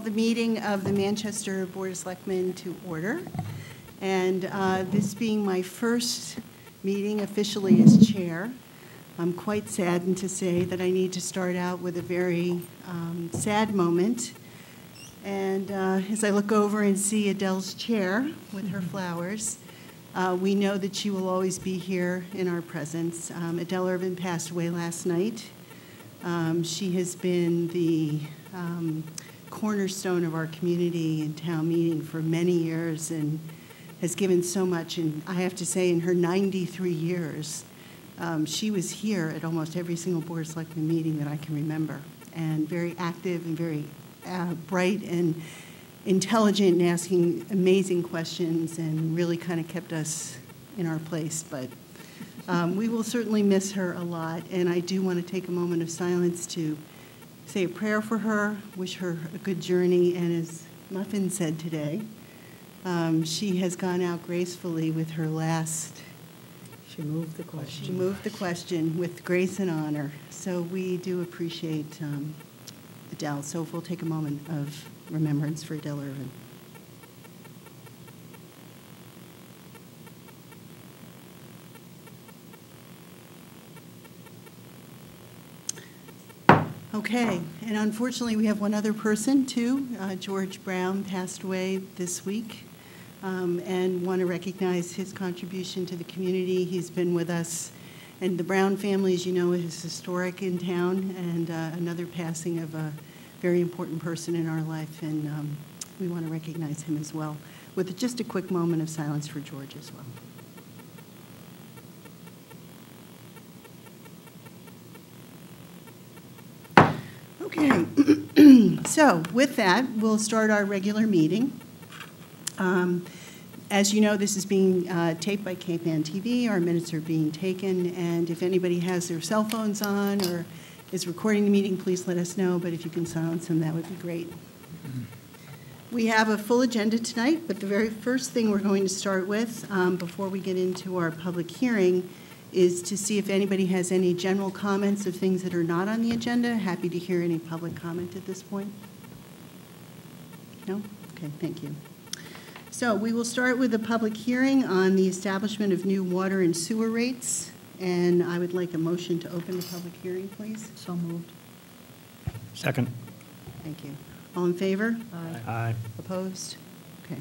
the meeting of the Manchester Board of Selectmen to order. And this being my first meeting officially as chair, I'm quite saddened to say that I need to start out with a very sad moment. And as I look over and see Adele's chair with her flowers, we know that she will always be here in our presence. Adele Irvin passed away last night. She has been the cornerstone of our community and town meeting for many years and has given so much. And I have to say, in her 93 years, she was here at almost every single Board of Selectmen meeting that I can remember, and very active and very bright and intelligent and asking amazing questions, and really kind of kept us in our place. But we will certainly miss her a lot, and I do want to take a moment of silence to say a prayer for her, wish her a good journey, and as Muffin said today, she has gone out gracefully with her last. She moved the question. She moved the question with grace and honor. So we do appreciate Adele. So we'll take a moment of remembrance for Adele Irvin. Okay, and unfortunately we have one other person too. George Brown passed away this week, and want to recognize his contribution to the community. He's been with us, and the Brown family, as you know, is historic in town, and another passing of a very important person in our life, and we want to recognize him as well with just a quick moment of silence for George as well. Okay, so with that, we'll start our regular meeting. As you know, this is being taped by Cape Ann TV. Our minutes are being taken, and if anybody has their cell phones on or is recording the meeting, please let us know, but if you can silence them, that would be great. We have a full agenda tonight, but the very first thing we're going to start with, before we get into our public hearing, is to see if anybody has any general comments of things that are not on the agenda. Happy to hear any public comment at this point. No? Okay, thank you. So we will start with a public hearing on the establishment of new water and sewer rates. And I would like a motion to open the public hearing, please. So moved. Second. Thank you. All in favor? Aye. Aye. Opposed? Okay.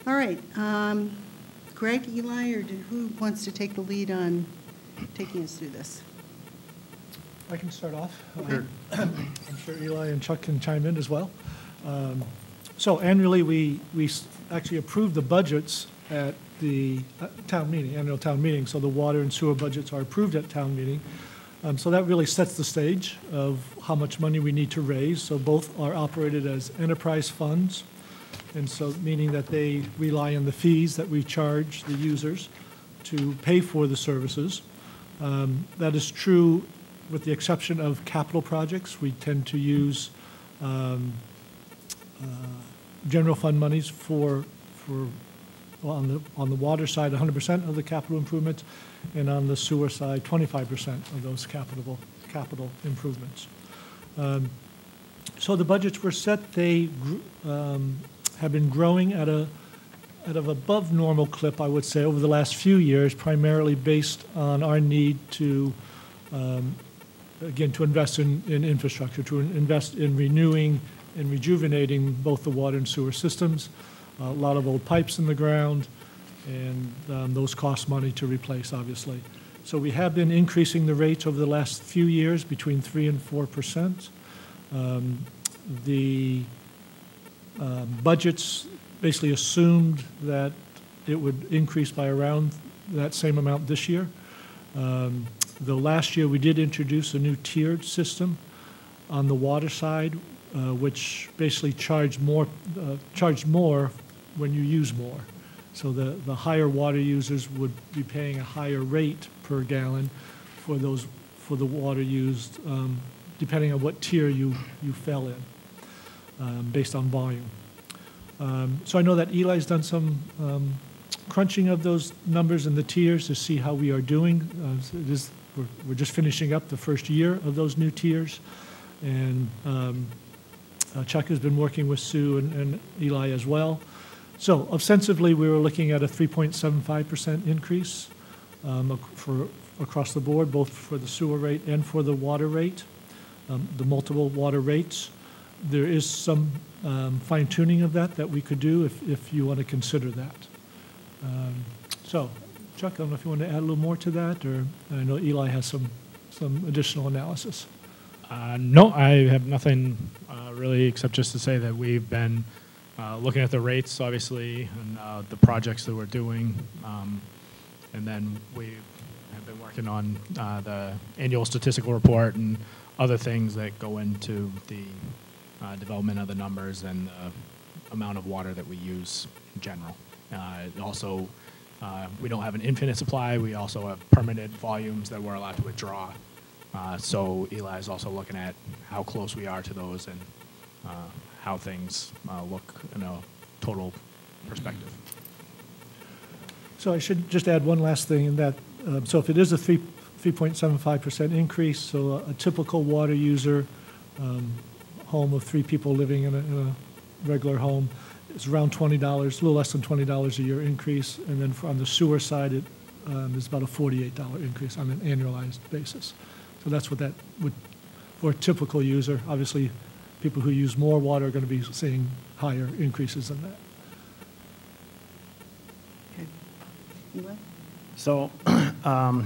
All right. Greg, Eli, or who wants to take the lead on taking us through this? I can start off. Okay. I'm sure Eli and Chuck can chime in as well. So annually, we actually approved the budgets at the town meeting, annual town meeting. So the water and sewer budgets are approved at town meeting. So that really sets the stage of how much money we need to raise. So both are operated as enterprise funds, and so meaning that they rely on the fees that we charge the users to pay for the services. That is true with the exception of capital projects. We tend to use general fund monies on the water side, 100% of the capital improvements, and on the sewer side, 25% of those capital improvements. So the budgets were set. They have been growing at an above normal clip, I would say, over the last few years, primarily based on our need to, again, to invest in infrastructure, to invest in renewing and rejuvenating both the water and sewer systems. A lot of old pipes in the ground, and those cost money to replace, obviously. So we have been increasing the rates over the last few years between 3% and 4%. The budgets basically assumed that it would increase by around that same amount this year. Though last year we did introduce a new tiered system on the water side, which basically charged more when you use more. So the higher water users would be paying a higher rate per gallon for the water used, depending on what tier you fell in, based on volume. So I know that Eli's done some crunching of those numbers and the tiers to see how we are doing. We're just finishing up the first year of those new tiers, and Chuck has been working with Sue and Eli as well. So ostensibly, we were looking at a 3.75% increase across the board, both for the sewer rate and for the water rate, the multiple water rates. There is some fine tuning of that we could do if you want to consider that. So, Chuck, I don't know if you want to add a little more to that, or I know Eli has some additional analysis. No, I have nothing really except just to say that we've been looking at the rates, obviously, and the projects that we're doing. And then we have been working on the annual statistical report and other things that go into the development of the numbers and the amount of water that we use in general. Also, we don't have an infinite supply. We also have permitted volumes that we're allowed to withdraw. So Eli is also looking at how close we are to those and how things look in a total perspective. So I should just add one last thing in that, so if it is a 3.75% increase, so a typical water user, home of 3 people living in a regular home, is around $20, a little less than $20 a year increase, and then on the sewer side, it is about a $48 increase on an annualized basis. So that's what that would, for a typical user. Obviously, people who use more water are going to be seeing higher increases than that. Okay. Eli? So, a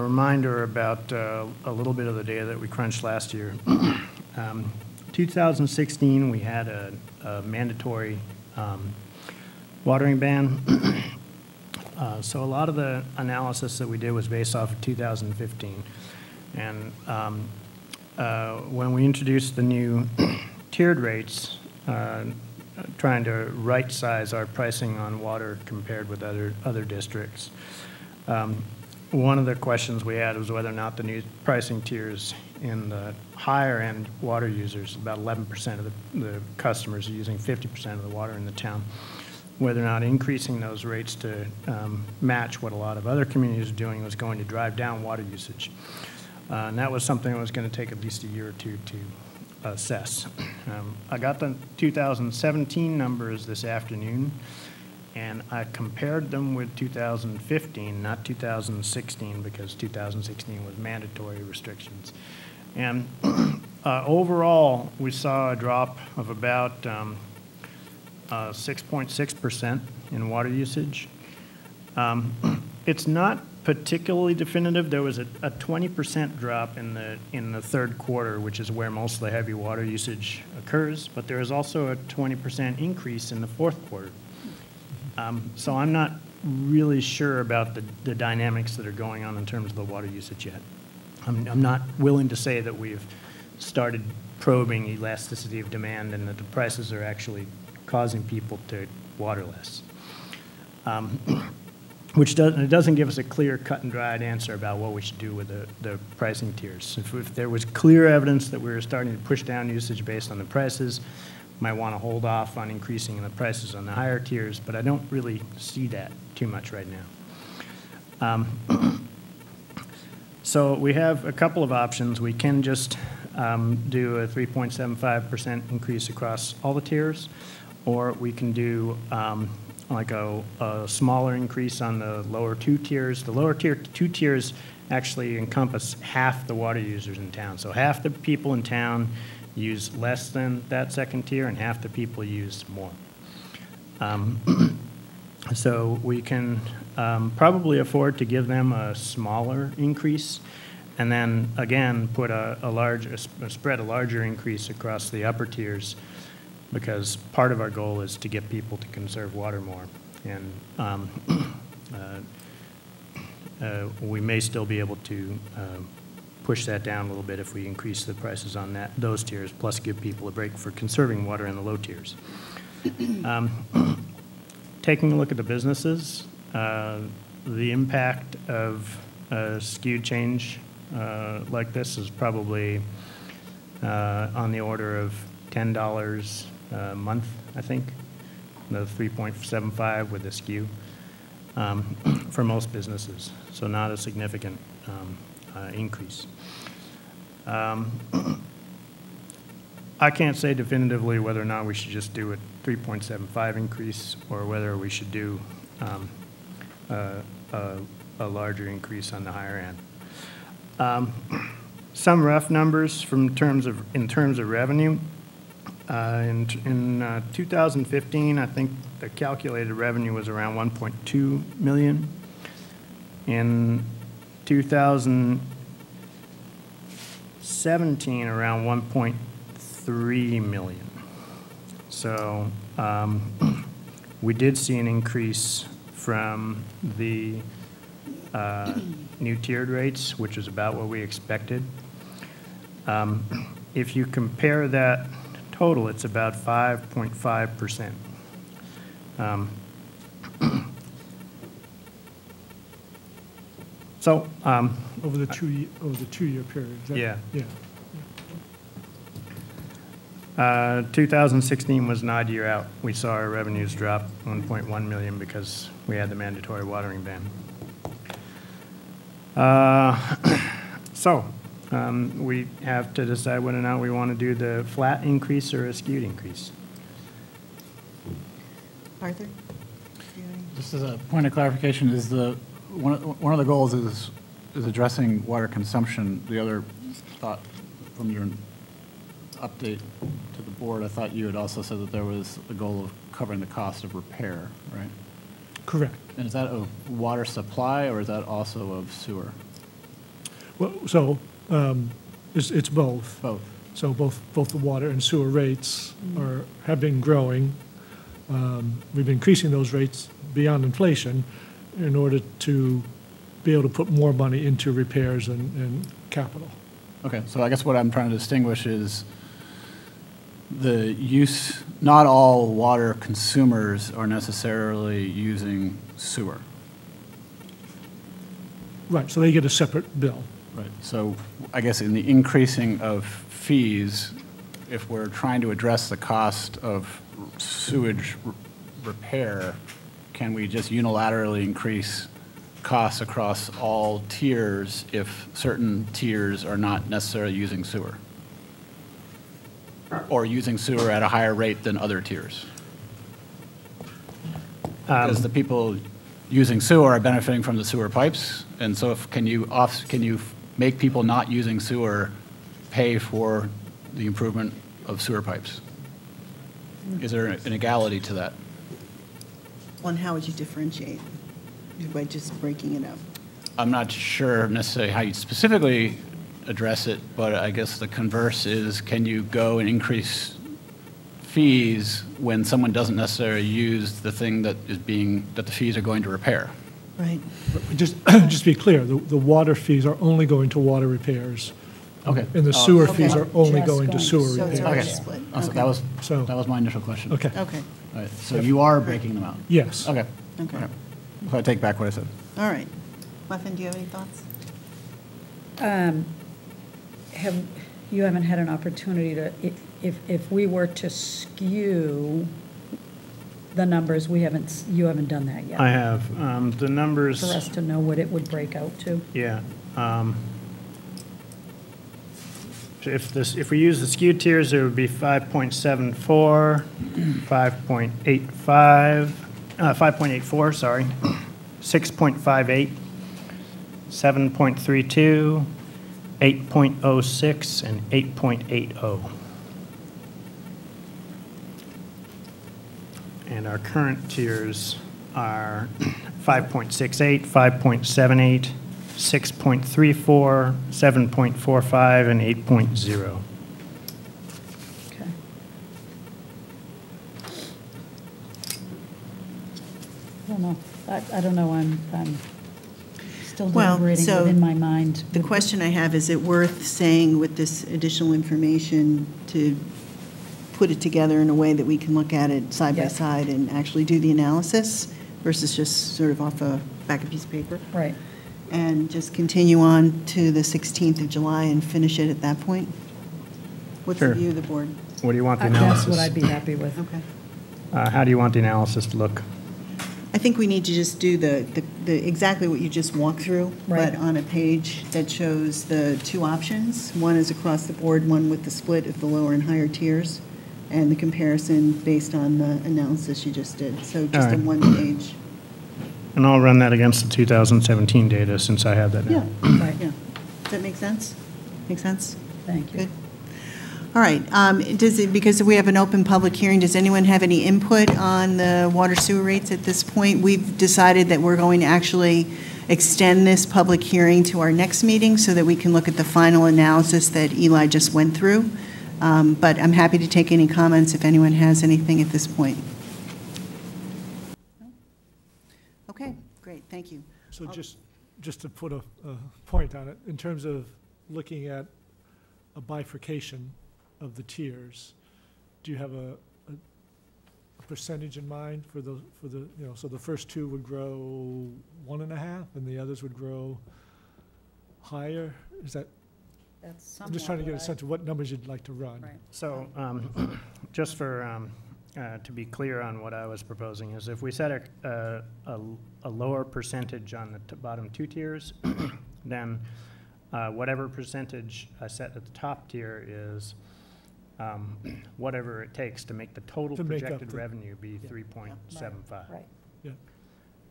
reminder about a little bit of the data that we crunched last year. 2016, we had a mandatory watering ban. So a lot of the analysis that we did was based off of 2015. And when we introduced the new tiered rates, trying to right-size our pricing on water compared with other districts, one of the questions we had was whether or not the new pricing tiers in the higher-end water users, about 11% of the customers are using 50% of the water in the town, whether or not increasing those rates to match what a lot of other communities are doing was going to drive down water usage. And that was something that was going to take at least a year or two to assess. I got the 2017 numbers this afternoon, and I compared them with 2015, not 2016, because 2016 was mandatory restrictions. And overall, we saw a drop of about 6.6% in water usage. It's not particularly definitive. There was a 20% drop in the third quarter, which is where most of the heavy water usage occurs, but there is also a 20% increase in the fourth quarter. So I'm not really sure about the dynamics that are going on in terms of the water usage yet. I'm not willing to say that we've started probing elasticity of demand and that the prices are actually causing people to water less. Which doesn't give us a clear, cut and dried answer about what we should do with the pricing tiers. If there was clear evidence that we were starting to push down usage based on the prices, might want to hold off on increasing the prices on the higher tiers, but I don't really see that too much right now. So we have a couple of options. We can just do a 3.75% increase across all the tiers, or we can do like a smaller increase on the lower 2 tiers. The lower 2 tiers actually encompass half the water users in town. So half the people in town use less than that second tier, and half the people use more. So we can probably afford to give them a smaller increase, and then again put spread a larger increase across the upper tiers, because part of our goal is to get people to conserve water more. And we may still be able to push that down a little bit if we increase the prices on those tiers, plus give people a break for conserving water in the low tiers. Taking a look at the businesses, the impact of a skewed change like this is probably on the order of $10 a month, I think, the 3.75 with the skew for most businesses, so not a significant increase. I can't say definitively whether or not we should just do a 3.75 increase or whether we should do a larger increase on the higher end. Some rough numbers in terms of revenue. In 2015, I think the calculated revenue was around 1.2 million. In 2017, around 1.3 million. So we did see an increase from the new tiered rates, which is about what we expected. If you compare that total, it's about 5.5%. Over the 2-year period. Is that- Yeah. Yeah. 2016 was an odd year out. We saw our revenues drop 1.1 million because we had the mandatory watering ban. We have to decide whether or not we want to do the flat increase or a skewed increase. Arthur? Just as a point of clarification, is one of the goals is addressing water consumption. The other thought from your update to the board, I thought you had also said that there was a goal of covering the cost of repair, right? Correct. And is that of water supply or is that also of sewer? Well, so it's both. Both. So both the water and sewer rates have been growing. We've been increasing those rates beyond inflation in order to be able to put more money into repairs and capital. Okay, so I guess what I'm trying to distinguish is the use, not all water consumers are necessarily using sewer. Right, so they get a separate bill. Right, so I guess in the increasing of fees, if we're trying to address the cost of sewage repair, can we just unilaterally increase costs across all tiers if certain tiers are not necessarily using sewer? Or using sewer at a higher rate than other tiers? Because the people using sewer are benefiting from the sewer pipes, and so can you make people not using sewer pay for the improvement of sewer pipes? Is there an egality to that? Well, and how would you differentiate? By just breaking it up? I'm not sure necessarily how you specifically address it, but I guess the converse is, can you go and increase fees when someone doesn't necessarily use the thing that the fees are going to repair? Right. But just to be clear, the water fees are only going to water repairs. Okay. And the sewer Okay. fees are only Just going to going sewer to sewer. So it's repairs. already Okay. split. Oh, so Okay. that was my initial question. Okay, Okay, All right, so you are breaking them out? yes. Okay. okay. Okay. So I take back what I said. All right. Muffin, do you have any thoughts? You haven't had an opportunity to, if we were to skew the numbers, you haven't done that yet? I have the numbers. For us to know what it would break out to? Yeah. If we use the skewed tiers, it would be 5.74, 5.84, sorry, 6.58, 7.32, 8.06, and 8.80. And our current tiers are 5.68, 5.78, 6.34, 7.45, and 8.0. Okay. I don't know. I don't know. I'm still Well, deliberating so within my mind. The question I have, is it worth saying with this additional information to put it together in a way that we can look at it side by Yes. side and actually do the analysis versus just sort of off a back of a piece of paper? Right. And just continue on to the 16th of July and finish it at that point? What's the Sure. view of the board? What do you want the That's analysis? what I'd be happy with. Okay. How do you want the analysis to look? I think we need to just do the exactly what you just walked through, Right. but on a page that shows the two options. One is across the board, one with the split of the lower and higher tiers, and the comparison based on the analysis you just did. So just All on right. one page. And I'll run that against the 2017 data since I have that now. Yeah, Right. yeah. Does that make sense? Make sense? Thank you. Good. All right, because we have an open public hearing, does anyone have any input on the water sewer rates at this point? We've decided that we're going to actually extend this public hearing to our next meeting so that we can look at the final analysis that Eli just went through. But I'm happy to take any comments if anyone has anything at this point. Okay, great, thank you. So just to put a point on it, in terms of looking at a bifurcation of the tiers, do you have a percentage in mind for the, so the first two would grow 1.5 and the others would grow higher? Is that, That's I'm just trying to get a somewhat sense of what numbers you'd like to run. Right. So just for, to be clear on what I was proposing is if we set a lower percentage on the bottom two tiers, then whatever percentage I set at the top tier is whatever it takes to make the total To make up projected the- revenue be 3.75. Right. Yeah,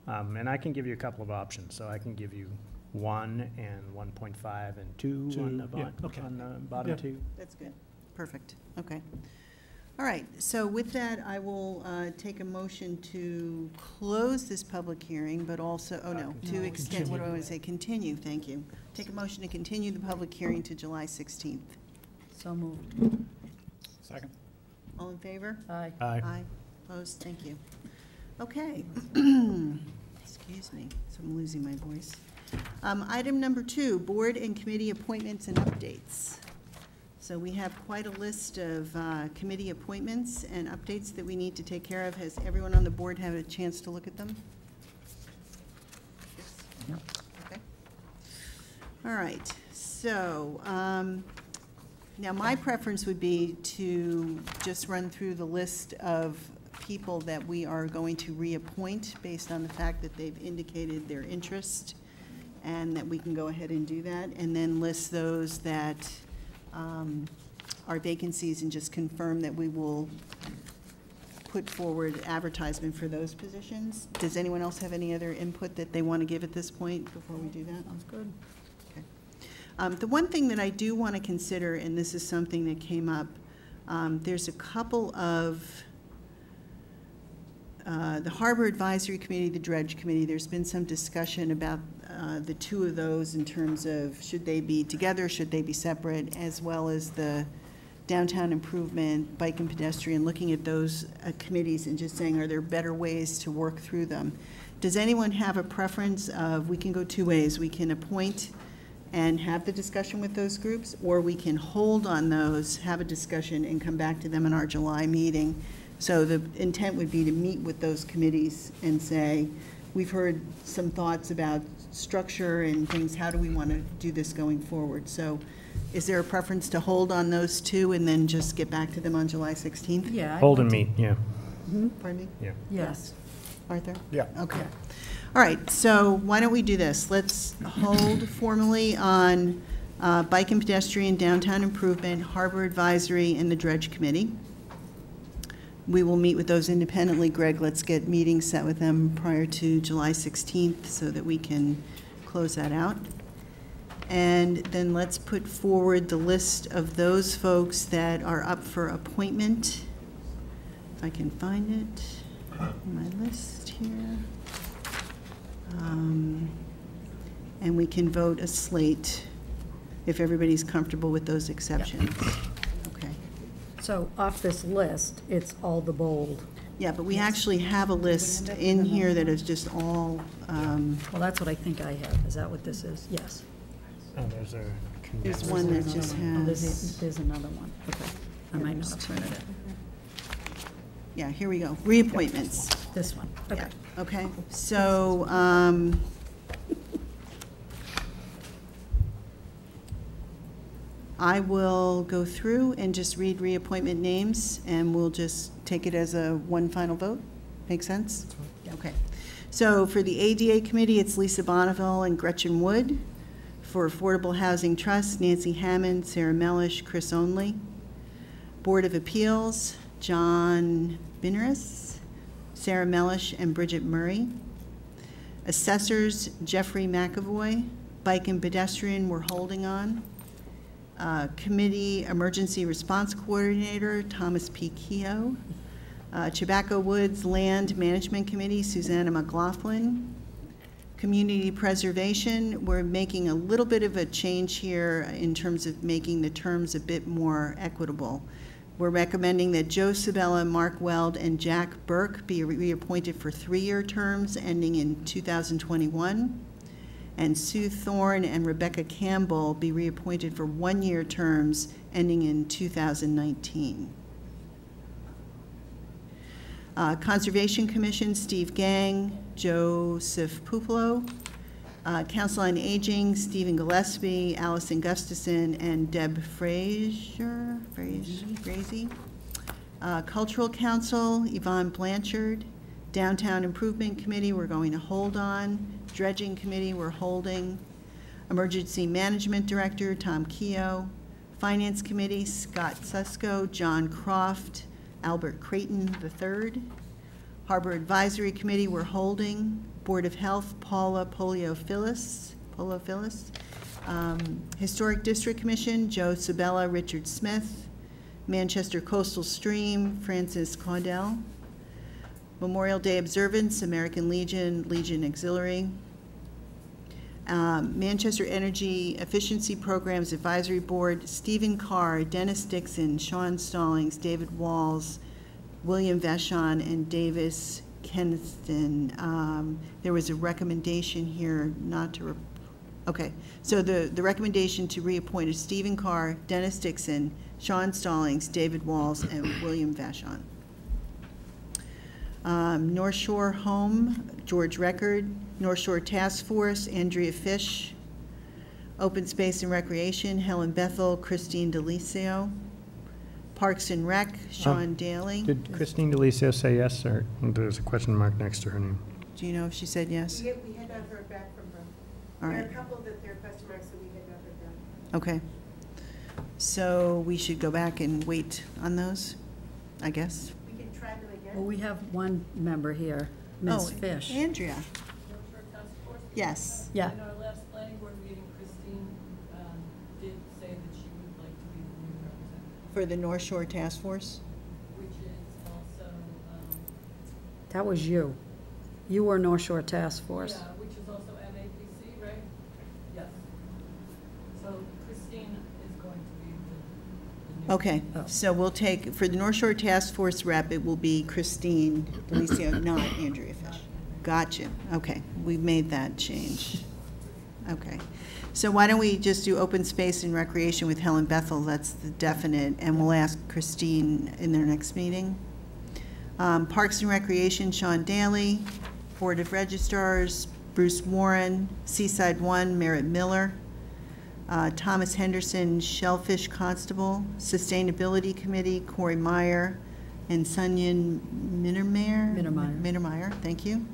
And I can give you a couple of options. So I can give you 1 and 1.5 and 2 on the yeah, okay. bottom Yeah. two. That's good, perfect, okay. All right, so with that, I will take a motion to close this public hearing, but also, oh no, to extend, what do I want to say, continue, thank you. Take a motion to continue the public hearing to July 16th. So moved. Second. All in favor? Aye. Aye. Aye, opposed, thank you. Okay. Excuse me, so I'm losing my voice. Item number 2, board and committee appointments and updates. So we have quite a list of committee appointments and updates that we need to take care of. Has everyone on the board had a chance to look at them? Yes? Okay. All right, so now my preference would be to just run through the list of people that we are going to reappoint based on the fact that they've indicated their interest, and that we can go ahead and do that, and then list those that are vacancies and just confirm that we will put forward advertisement for those positions. Does anyone else have any other input that they want to give at this point before we do that? Sounds good. Okay. The one thing that I do want to consider, and this is something that came up, there's a couple of the Harbor Advisory Committee, the Dredge Committee, there's been some discussion about the two of those in terms of should they be together, should they be separate, as well as the downtown improvement, bike and pedestrian, looking at those committees and just saying, are there better ways to work through them? Does anyone have a preference of, we can go two ways, we can appoint and have the discussion with those groups, or we can hold on those, have a discussion, and come back to them in our July meeting. So the intent would be to meet with those committees and say, we've heard some thoughts about structure and things, how do we want to do this going forward? So is there a preference to hold on those two and then just get back to them on July 16th? Yeah. I'd Hold and like to- meet, yeah, Pardon me? yeah. Yes. Arthur? Yeah. Okay. All right, so why don't we do this? Let's hold formally on bike and pedestrian, downtown improvement, harbor advisory, and the dredge committee. We will meet with those independently. Greg, let's get meetings set with them prior to July 16th so that we can close that out. And then let's put forward the list of those folks that are up for appointment. If I can find it in my list here. And we can vote a slate if everybody's comfortable with those exceptions. Okay. So off this list, it's all the bold. Yeah, but we actually have a list in here that is just all, Well, that's what I think I have. Is that what this is? Yes. Oh, there's a there's condensed. one that Another just one. Oh, has, there's another one. Okay. I might not have printed it. yeah, here we go, reappointments. This one. Okay. Yeah, okay, so, I will go through and just read reappointment names, and we'll just take it as a one final vote. Make sense? Okay. So for the ADA committee, it's Lisa Bonneville and Gretchen Wood. For Affordable Housing Trust, Nancy Hammond, Sarah Mellish, Chris Only. Board of Appeals, John Binneris, Sarah Mellish, and Bridget Murray. Assessors, Jeffrey McAvoy. Bike and pedestrian, we're holding on. Committee Emergency Response Coordinator, Thomas P. Keogh. Tobacco Woods Land Management Committee, Susanna McLaughlin. Community Preservation, we're making a little bit of a change here in terms of making the terms a bit more equitable. We're recommending that Joe Sabella, Mark Weld, and Jack Burke be reappointed for 3-year terms ending in 2021, and Sue Thorne and Rebecca Campbell be reappointed for 1-year terms ending in 2019. Conservation Commission, Steve Gang, Joseph Puplo. Council on Aging, Stephen Gillespie, Allison Gustafson, and Deb Frazee. Cultural Council, Yvonne Blanchard. Downtown Improvement Committee, we're going to hold on. Dredging Committee, we're holding. Emergency Management Director, Tom Keogh. Finance Committee, Scott Susko, John Croft, Albert Creighton III. Harbor Advisory Committee, we're holding. Board of Health, Paula Polio-Phyllis. Historic District Commission, Joe Sabella, Richard Smith. Manchester Coastal Stream, Francis Caudell. Memorial Day Observance, American Legion, Legion Auxiliary. Manchester Energy Efficiency Programs Advisory Board, Stephen Carr, Dennis Dixon, Sean Stallings, David Walls, William Vashon, and Davis Keniston. There was a recommendation here not to, okay. So the recommendation to reappoint is Stephen Carr, Dennis Dixon, Sean Stallings, David Walls, and William Vashon. North Shore Home, George Record. North Shore Task Force, Andrea Fish. Open Space and Recreation, Helen Bethel, Christine DeLisio. Parks and Rec, Sean Daly. Did Christine DeLisio say yes, or there's a question mark next to her name? Do you know if she said yes? We had not heard back from her. All There right. are a couple that they're question marks that we had not heard back. Okay. So we should go back and wait on those, I guess. We can try them again. Well, we have one member here, Ms. Fish. Andrea. North Shore Task Force? Yes. Yeah. In our last planning board meeting, Christine did say that she would like to be the new representative, For the North Shore Task Force? which is also, That was you. You were North Shore Task Force. yeah, which is also MAPC, right? Yes. So Christine is going to be the new. Okay, Oh. so we'll take, for the North Shore Task Force rep, it will be Christine DeLisio, not Andrea Fish. Gotcha, okay, we've made that change. Okay, so why don't we just do open space and recreation with Helen Bethel, that's the definite, and we'll ask Christine in their next meeting. Parks and Recreation, Sean Daly. Board of Registrars, Bruce Warren. Seaside One, Merritt Miller. Thomas Henderson, Shellfish Constable. Sustainability Committee, Corey Meyer and Sunyan Mittermeier, thank you.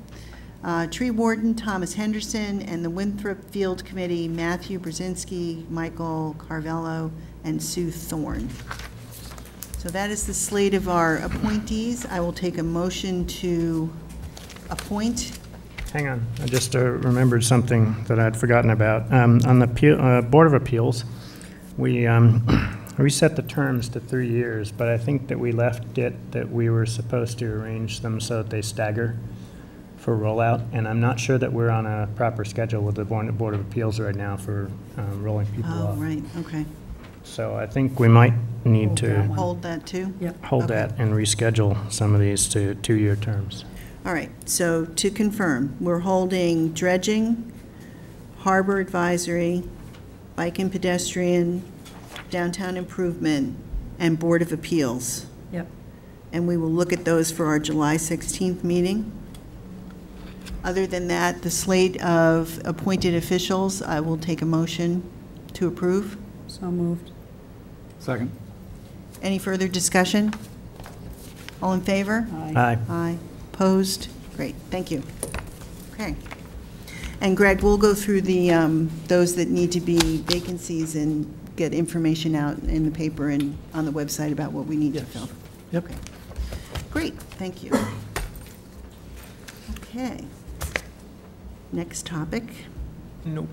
Tree Warden, Thomas Henderson, and the Winthrop Field Committee, Matthew Brzezinski, Michael Carvello, and Sue Thorne. So that is the slate of our appointees. I will take a motion to appoint. Hang on, I just remembered something that I'd forgotten about. On the Board of Appeals, we reset the terms to 3 years, but I think that we left it that we were supposed to arrange them so that they stagger for rollout, and I'm not sure that we're on a proper schedule with the Board of Appeals right now for rolling people Oh, off. right, okay. So I think we might need Hold that to one. Hold that too? Yep. hold Okay. that and reschedule some of these to 2-year terms. All right, so to confirm, we're holding dredging, harbor advisory, bike and pedestrian, downtown improvement, and Board of Appeals. Yep. And we will look at those for our July 16th meeting. Other than that, the slate of appointed officials, I will take a motion to approve. So moved. Second. Any further discussion? All in favor? Aye. Aye. Aye. Opposed? Great, thank you. Okay. And Greg, we'll go through the, those that need to be vacancies and get information out in the paper and on the website about what we need to Yes. fill. Yep. Okay. Great, thank you. Okay. Next topic. Nope.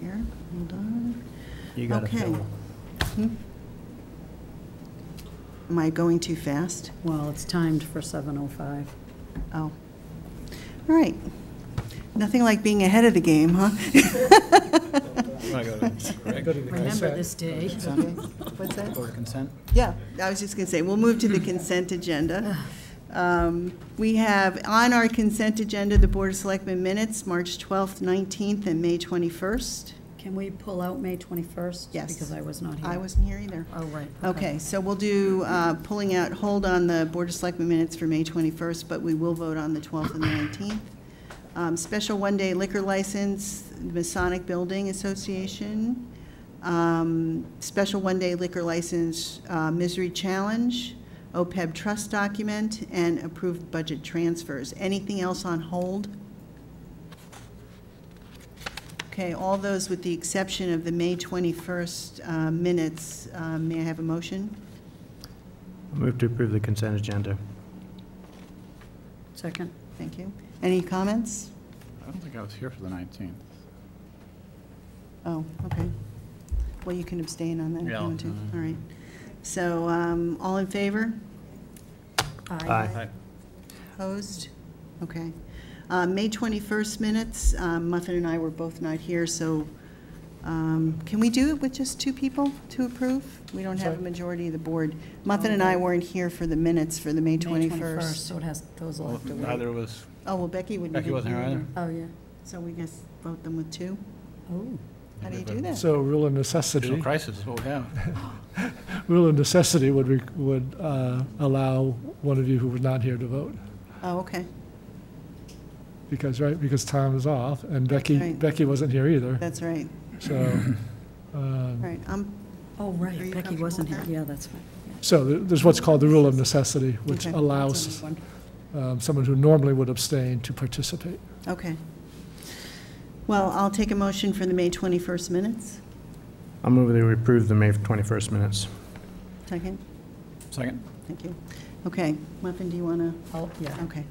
Here, hold on. You got to Okay. fill. Am I going too fast? Well, it's timed for 7:05. Oh. All right. Nothing like being ahead of the game, huh? Remember this day. What's that? Go to consent? Yeah, I was just going to say, we'll move to the consent agenda. We have on our consent agenda the Board of Selectmen minutes, March 12th, 19th, and May 21st. Can we pull out May 21st? Yes. Because I was not here. I wasn't here either. Oh, right. Okay, so we'll do, pulling out, hold on the Board of Selectmen minutes for May 21st, but we will vote on the 12th and the 19th. Special one-day liquor license, Masonic Building Association. Special one-day liquor license, Misery Challenge, OPEB trust document, and approved budget transfers. Anything else on hold? Okay, all those with the exception of the May 21st minutes, may I have a motion? Move to approve the consent agenda. Second. Thank you. Any comments? I don't think I was here for the 19th. Oh, okay. Well, you can abstain on that if you Yeah, want to. mhm. All right. So, all in favor? Aye. Opposed? Okay. May 21st minutes, Muffin and I were both not here, so can we do it with just two people to approve? We don't have a Sorry? majority of the board. Muffin and I weren't here for the minutes for the May May 21st, 21st. so it has, those will Well, have to wait. neither was, Oh, well, Becky wouldn't Becky be wasn't here either. Oh, yeah. So we just vote them with two? Oh, How do you do that? So rule of digital necessity, crisis is what we have. rule of necessity would allow one of you who was not here to vote. Oh, okay. Because, right, because Tom is off, and right. Becky wasn't here either, That's right. so. All right, oh, Are right, you Becky comfortable wasn't with here, that? yeah, that's fine. So there's what's called the rule of necessity, which Okay. allows That's someone who normally would abstain to participate. Okay. Well, I'll take a motion for the May 21st minutes. I'll move that we approve the May 21st minutes. Second? Second? Thank you. Okay, Muffin, do you want to? Oh, yeah. Okay.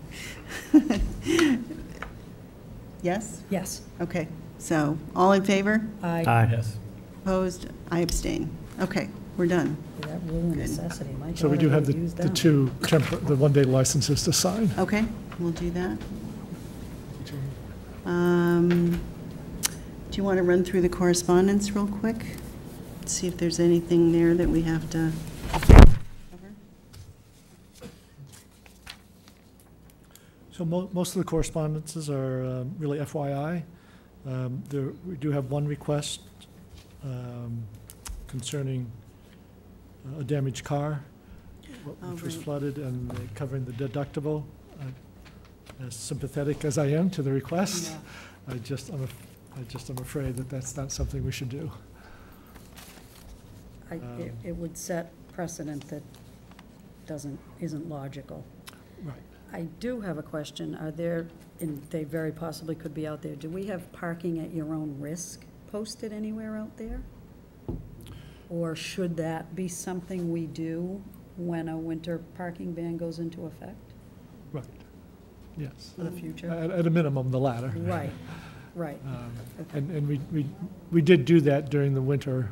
Yes? Yes. Okay, so, all in favor? I, Aye. Yes. Opposed? I abstain. Okay, we're done. that rule of necessity, my So we daughter do have would use the that. two, the one-day licenses to sign. Okay, we'll do that. Do you want to run through the correspondence real quick? See if there's anything there that we have to cover? So most of the correspondences are really FYI. We do have one request concerning a damaged car, which was right. flooded, and covering the deductible. As sympathetic as I am to the request, I'm afraid that that's not something we should do. It would set precedent that isn't logical. Right. I do have a question. Are there, and they very possibly could be out there, do we have parking at your own risk posted anywhere out there? Or should that be something we do when a winter parking ban goes into effect Right, yes. for the future? At a minimum, the latter. Right, right. Okay. And we did do that during the winter,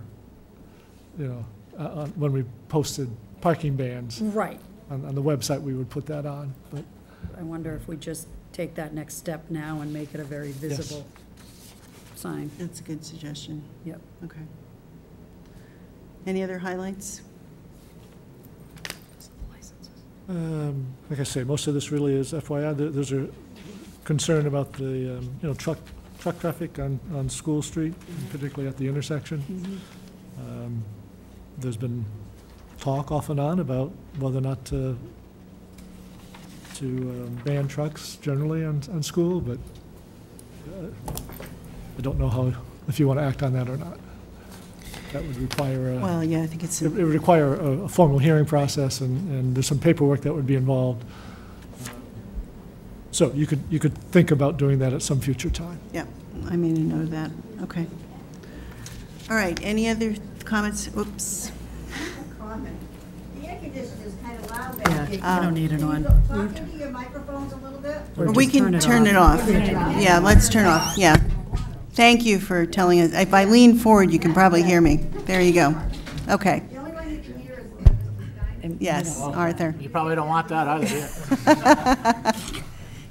when we posted parking bans. Right. On the website, we would put that on, but I wonder if we just take that next step now and make it a very visible sign. That's a good suggestion. Yep. Okay. Any other highlights? like I say, most of this really is FYI. There's a concern about the, truck traffic on School Street, particularly at the intersection. There's been talk off and on about whether or not to ban trucks generally on School, but I don't know if you want to act on that or not. That would require Well, yeah, I think it's, it would require a formal hearing process, and there's some paperwork that would be involved. So you could think about doing that at some future time. Yep, I made a note of that. Okay. All right, any other comments? Oops. Comment. The air conditioner's kind of loud Yeah, back you here. don't need it Can on. you talk into your microphones a little bit? Or We just can turn it off. Yeah, let's turn off, yeah. Thank you for telling us. If I lean forward, you can probably hear me. There you go. Okay, The only one you can hear is Mr. Stein. yes, Arthur. You probably don't want that either, do you?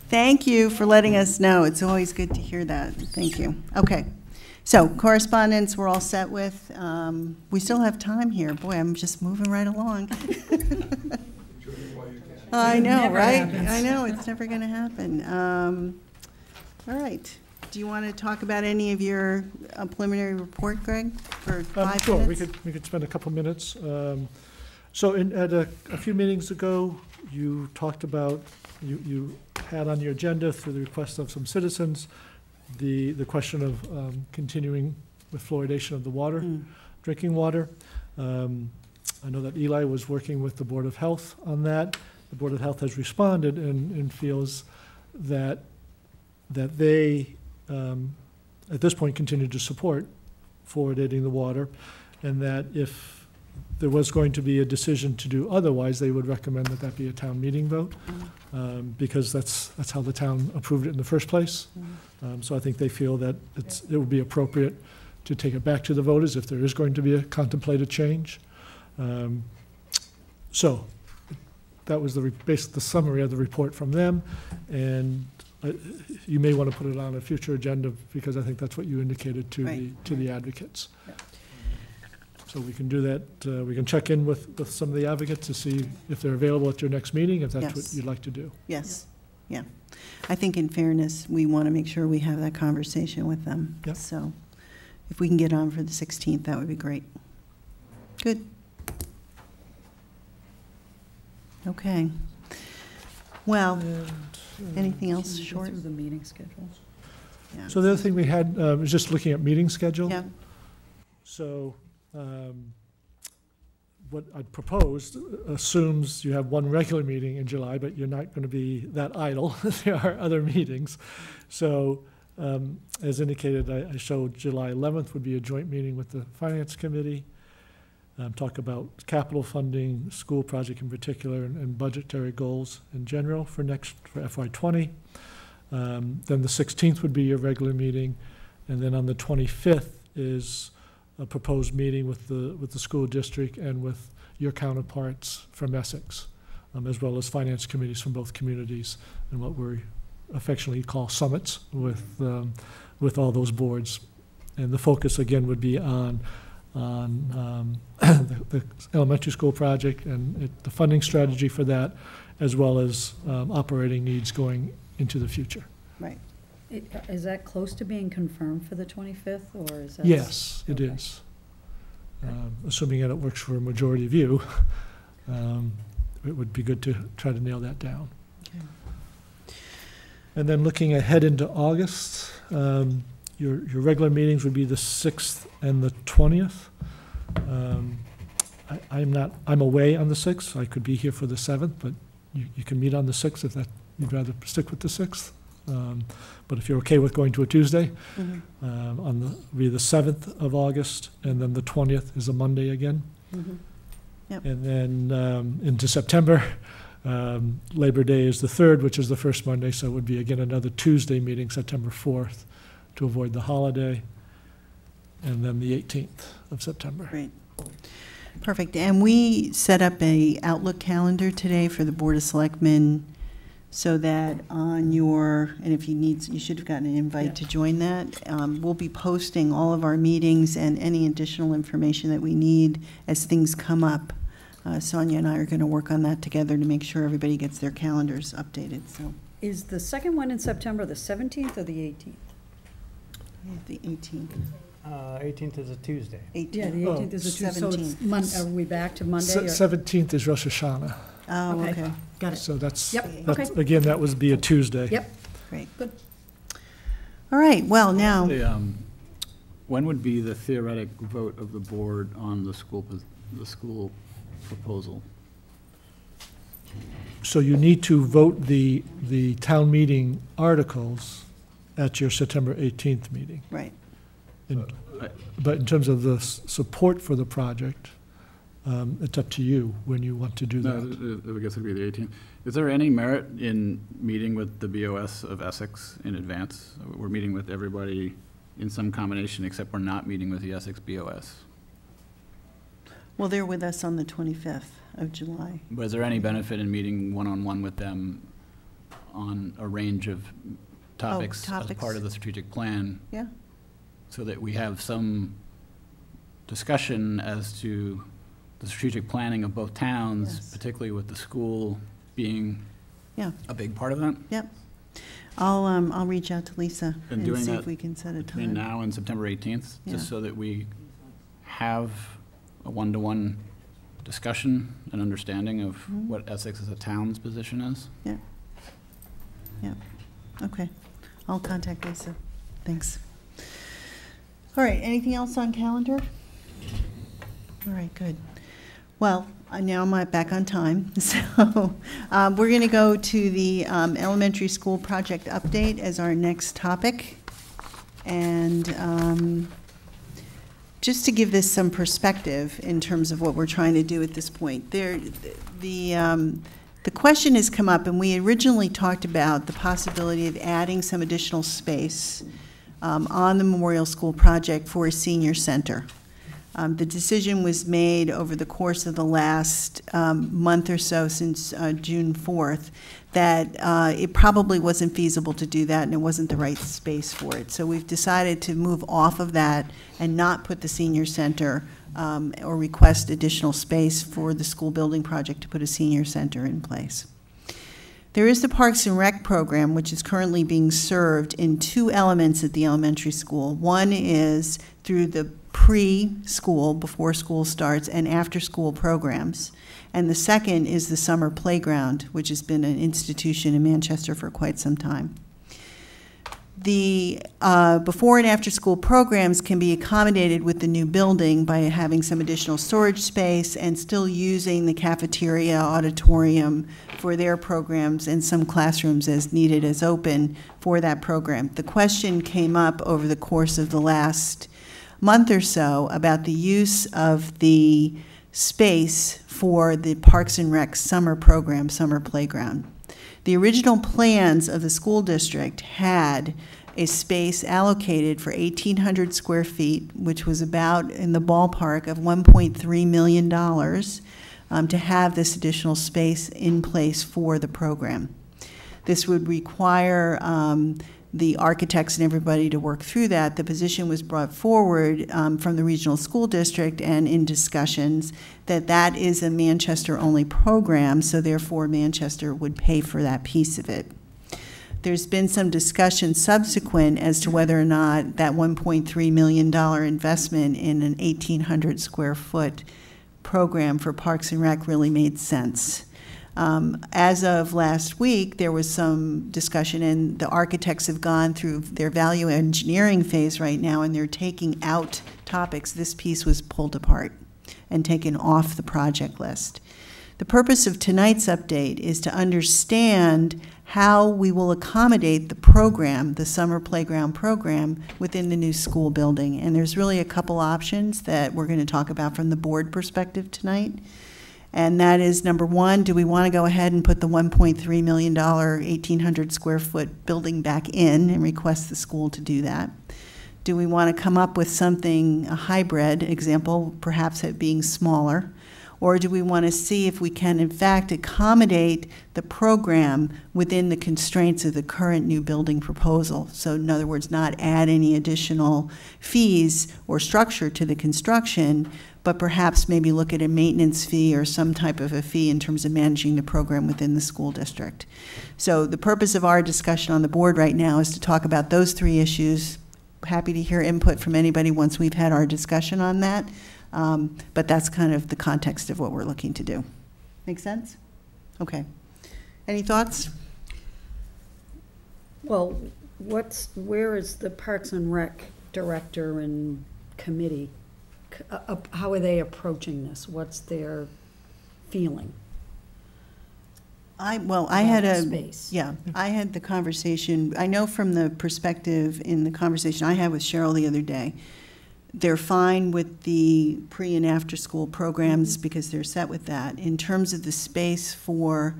Thank you for letting us know. It's always good to hear that. Thank you. Okay. So correspondence, we're all set with. We still have time here. Boy, I'm just moving right along. I know, Never right? happens. I know, it's never going to happen. All right. Do you want to talk about any of your preliminary report, Greg, for 5 Sure, minutes? we could spend a couple minutes. So at a few meetings ago, you talked about, you had on your agenda through the request of some citizens, the question of continuing with fluoridation of the water, drinking water. I know that Eli was working with the Board of Health on that. The Board of Health has responded and feels that they, at this point, continue to support fluoridating the water, and that if there was going to be a decision to do otherwise, they would recommend that that be a town meeting vote, because that's how the town approved it in the first place. So I think they feel that it would be appropriate to take it back to the voters if there is going to be a contemplated change. So that was the summary of the report from them, and you may want to put it on a future agenda, because I think that's what you indicated to Right. the advocates. So we can do that, we can check in with some of the advocates to see if they're available at your next meeting, if that's what Yes. you'd like to do. Yes, yeah. I think in fairness, we want to make sure we have that conversation with them. Yep. So if we can get on for the 16th, that would be great. Good. Okay. Well, anything else Can we go short? through the meeting schedule? Yeah. So the other thing we had was just looking at meeting schedule. Yeah, So what I'd proposed assumes you have one regular meeting in July, but you're not going to be that idle. There are other meetings. So as indicated, I showed July 11th would be a joint meeting with the Finance Committee, talk about capital funding, school project in particular, and budgetary goals in general for FY20. Then the 16th would be your regular meeting, and then on the 25th is a proposed meeting with the school district and with your counterparts from Essex, as well as finance committees from both communities, and what we affectionately call summits with all those boards. And the focus again would be on the elementary school project and the funding strategy for that, as well as operating needs going into the future. right. Is that close to being confirmed for the 25th, or is that? Yes, it Okay. is. Assuming that it works for a majority of you, it would be good to try to nail that down. Okay. And then looking ahead into August, your regular meetings would be the 6th and the 20th. I'm away on the 6th. I could be here for the 7th, but you can meet on the 6th if you'd rather stick with the 6th. But if you're okay with going to a Tuesday, be the 7th of August, and then the 20th is a Monday again. Yep. And then into September, Labor Day is the 3rd, which is the first Monday, so it would be again another Tuesday meeting, September 4th, to avoid the holiday, and then the 18th of September. Great. Perfect. And we set up a Outlook calendar today for the Board of Selectmen, so that on your, and if you need, you should have gotten an invite to join that. We'll be posting all of our meetings and any additional information that we need as things come up. Sonia and I are going to work on that together to make sure everybody gets their calendars updated, so. Is the second one in September the 17th or the 18th? The 18th. 18th is a Tuesday. 18th. Yeah, the 18th is a Tuesday, so it's 17th. Are we back to Monday? or- 17th is Rosh Hashanah, Oh, okay. Got it. so that's, Yep, that's- okay. again, that would be a Tuesday. Yep. Great. Good. All right, well, now, When would be the theoretic vote of the board on the school proposal? So you need to vote the town meeting articles at your September 18th meeting. Right. And- But in terms of the support for the project, it's up to you when you want to do No, that. I guess it'd be the 18th. Is there any merit in meeting with the BOS of Essex in advance? We're meeting with everybody in some combination, except we're not meeting with the Essex BOS. Well, they're with us on the 25th of July. But is there any benefit in meeting one-on-one with them on a range of topics as topics. part of the strategic plan, Yeah? so that we have some discussion as to the strategic planning of both towns, Yes. particularly with the school being Yeah. a big part of that? Yep. I'll reach out to Lisa And and doing see that if we can set a between time. now and September 18th, Yeah. just so that we have a one-to-one discussion and understanding of Mhm. what Essex as a town's position is. Yeah. Yeah. Okay. I'll contact Lisa. Thanks. All right, anything else on calendar? All right, good. Well, now I'm back on time, so we're going to go to the elementary school project update as our next topic. And just to give this some perspective in terms of what we're trying to do at this point, the question has come up, and we originally talked about the possibility of adding some additional space on the Memorial School project for a senior center. The decision was made over the course of the last month or so, since June 4th, that it probably wasn't feasible to do that and it wasn't the right space for it. So we've decided to move off of that and not put the senior center or request additional space for the school building project to put a senior center in place. There is the Parks and Rec program, which is currently being served in two elements at the elementary school. One is through the pre-school, before school starts, and after-school programs. And the second is the summer playground, which has been an institution in Manchester for quite some time. The before and after-school programs can be accommodated with the new building by having some additional storage space and still using the cafeteria, auditorium for their programs, and some classrooms as needed as open for that program. The question came up over the course of the last month or so about the use of the space for the Parks and Rec summer program, summer playground. The original plans of the school district had a space allocated for 1,800 square feet, which was about in the ballpark of $1.3 million to have this additional space in place for the program. This would require the architects and everybody to work through that. The position was brought forward from the regional school district and in discussions that that is a Manchester-only program, so therefore Manchester would pay for that piece of it. There's been some discussion subsequent as to whether or not that $1.3 million investment in an 1,800 square foot program for Parks and Rec really made sense. As of last week, there was some discussion, and the architects have gone through their value engineering phase right now, and they're taking out topics. This piece was pulled apart and taken off the project list. The purpose of tonight's update is to understand how we will accommodate the program, the summer playground program, within the new school building. And there's really a couple options that we're going to talk about from the board perspective tonight. And that is, number one, do we want to go ahead and put the $1.3 million, 1,800 square foot building back in and request the school to do that? Do we want to come up with something, a hybrid example, perhaps it being smaller? Or do we want to see if we can, in fact, accommodate the program within the constraints of the current new building proposal? So in other words, not add any additional fees or structure to the construction, but perhaps maybe look at a maintenance fee or some type of a fee in terms of managing the program within the school district. So the purpose of our discussion on the board right now is to talk about those three issues. Happy to hear input from anybody once we've had our discussion on that. But that's kind of the context of what we're looking to do. Make sense? Okay. Any thoughts? Well, where is the Parks and Rec director and committee? How are they approaching this? What's their feeling? Well, I had about a, space. yeah, I had the conversation, I know from the perspective in the conversation I had with Cheryl the other day, they're fine with the pre and after school programs because they're set with that. In terms of the space for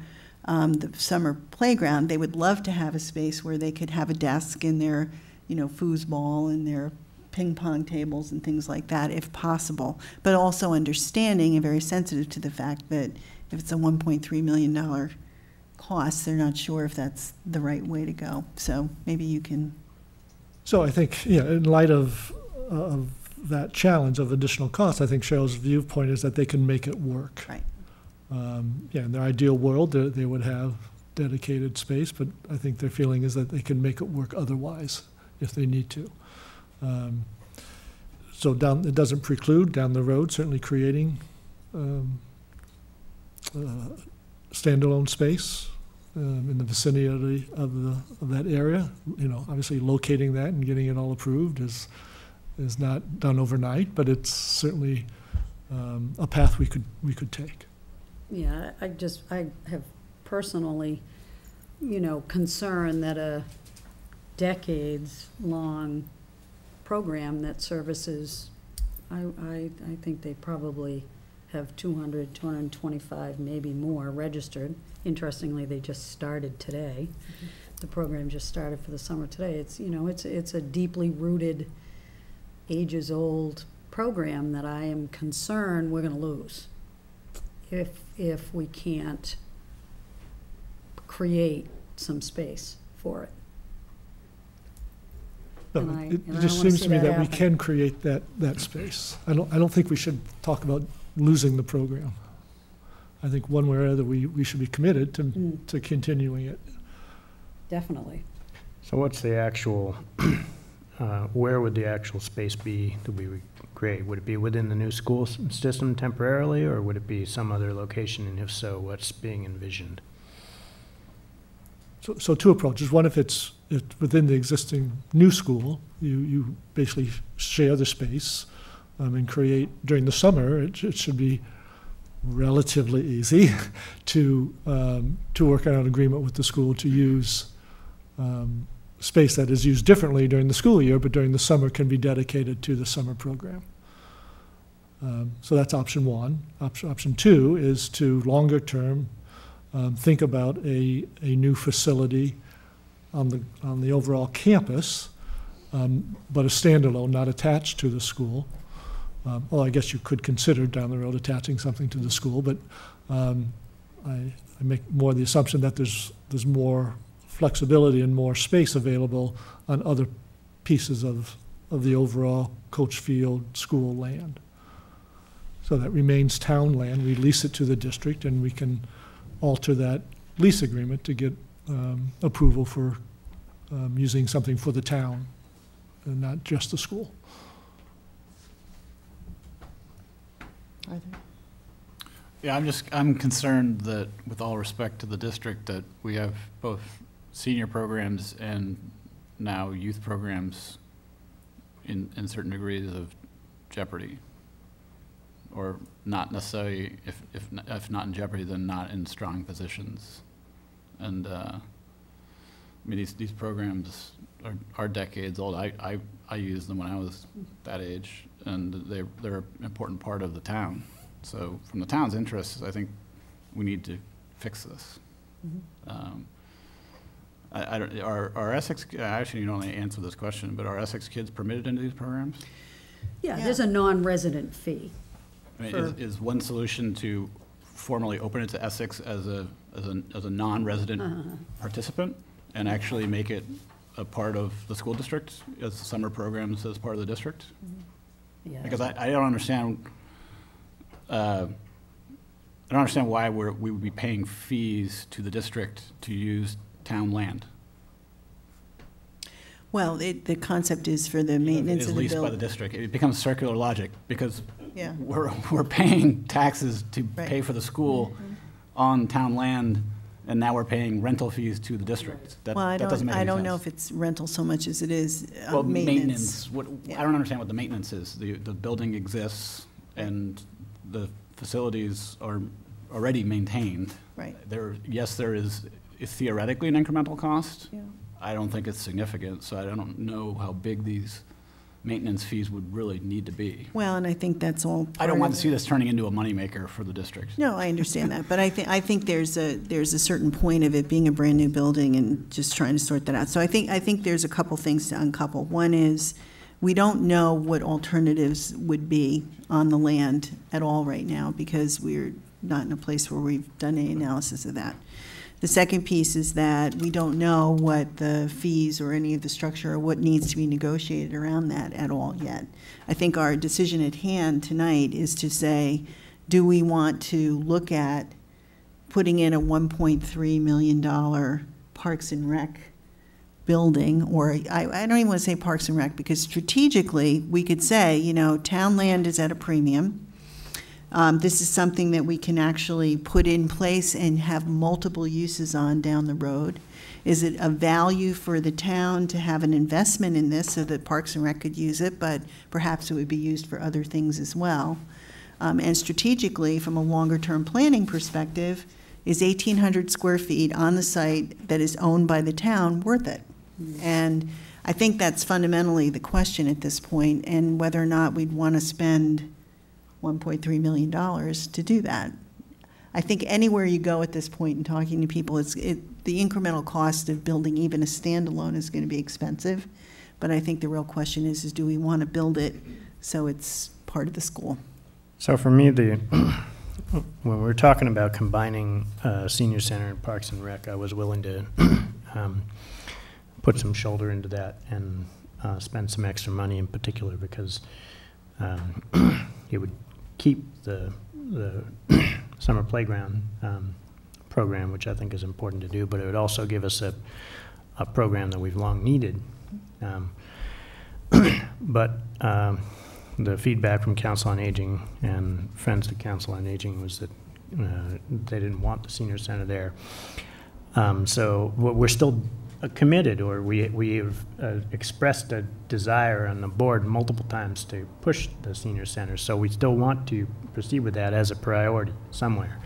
the summer playground, they would love to have a space where they could have a desk and their, foosball and their ping pong tables and things like that if possible, but also understanding and very sensitive to the fact that if it's a $1.3 million cost, they're not sure if that's the right way to go. So maybe you can. So I think, in light of that challenge of additional costs, I think Cheryl's viewpoint is that they can make it work. Right. In their ideal world, they would have dedicated space, but I think their feeling is that they can make it work otherwise if they need to. So it doesn't preclude down the road certainly creating standalone space in the vicinity of that area. Obviously locating that and getting it all approved is not done overnight, but it's certainly a path we could take. Yeah, I have personally, concern that a decades-long program that services, I think they probably have 200, 225, maybe more registered. Interestingly, they just started today. The program just started for the summer today. It's a deeply rooted, ages-old program that I am concerned we're going to lose if we can't create some space for it. No, And I it don't just wanna seems see to me that that we happen. can create that space. I don't think we should talk about losing the program. I think one way or other, we should be committed to continuing it. Definitely. So what's the actual, where would the actual space be that we would create? Would it be within the new school system temporarily, or would it be some other location? And if so, what's being envisioned? So two approaches. One, if it's within the existing new school, you basically share the space and create, during the summer, it should be relatively easy to work out an agreement with the school to use space that is used differently during the school year, but during the summer can be dedicated to the summer program. So that's option one. Option two is to longer term think about a new facility on the overall campus, but a standalone, not attached to the school. Well, I guess you could consider down the road attaching something to the school, but I make more the assumption that there's more flexibility and more space available on other pieces of the overall coach field school land. So that remains town land. We lease it to the district, and we can alter that lease agreement to get approval for using something for the town and not just the school. Arthur? Yeah, I'm concerned that, with all respect to the district, that we have both senior programs and now youth programs in certain degrees of jeopardy. Or not necessarily, if not in jeopardy, then not in strong positions. And I mean, these programs are decades old. I used them when I was that age, and they're an important part of the town. So from the town's interests, I think we need to fix this. I don't, are Essex, actually you don't only answer this question, but are Essex kids permitted into these programs? Yeah, there's a non-resident fee. I mean, is one solution to formally open it to Essex as a non-resident participant and actually make it a part of the school district as summer programs as part of the district? Yeah. Because I don't understand. I don't understand why we would be paying fees to the district to use town land. Well, the concept is for the maintenance of the It is leased by the building. district. It becomes circular logic because Yeah. we're paying taxes to Right. pay for the school on town land, and now we're paying rental fees to the district. That Well, doesn't make any I don't know sense. if it's rental so much as it is Well, maintenance. I don't understand what the maintenance is. The building exists, and the facilities are already maintained. Right. Yes, there is theoretically an incremental cost. Yeah. I don't think it's significant, so I don't know how big these maintenance fees would really need to be. Well, and I think that's all I don't part want of to see it. this turning into a moneymaker for the district. No, I understand that, but I think there's a certain point of it being a brand-new building and just trying to sort that out. So I think there's a couple things to uncouple. One is, we don't know what alternatives would be on the land at all right now, because we're not in a place where we've done any analysis of that. The second piece is that we don't know what the fees or any of the structure or what needs to be negotiated around that at all yet. I think our decision at hand tonight is to say, do we want to look at putting in a $1.3 million Parks and Rec building, or I don't even want to say Parks and Rec, because strategically, we could say, you know, town land is at a premium. This is something that we can actually put in place and have multiple uses on down the road. Is it a value for the town to have an investment in this so that Parks and Rec could use it, but perhaps it would be used for other things as well? And strategically, from a longer-term planning perspective, is 1,800 square feet on the site that is owned by the town worth it? And I think that's fundamentally the question at this point, and whether or not we'd want to spend $1.3 million to do that. I think anywhere you go at this point in talking to people, the incremental cost of building even a standalone is going to be expensive. But I think the real question is do we want to build it so it's part of the school? So for me, when we're talking about combining senior center and Parks and Rec, I was willing to put some shoulder into that and spend some extra money in particular, because it would keep the summer playground program, which I think is important to do, but it would also give us a program that we've long needed. But the feedback from Council on Aging and friends of Council on Aging was that they didn't want the senior center there. So we're still committed, or we have expressed a desire on the board multiple times to push the senior center. So we still want to proceed with that as a priority somewhere.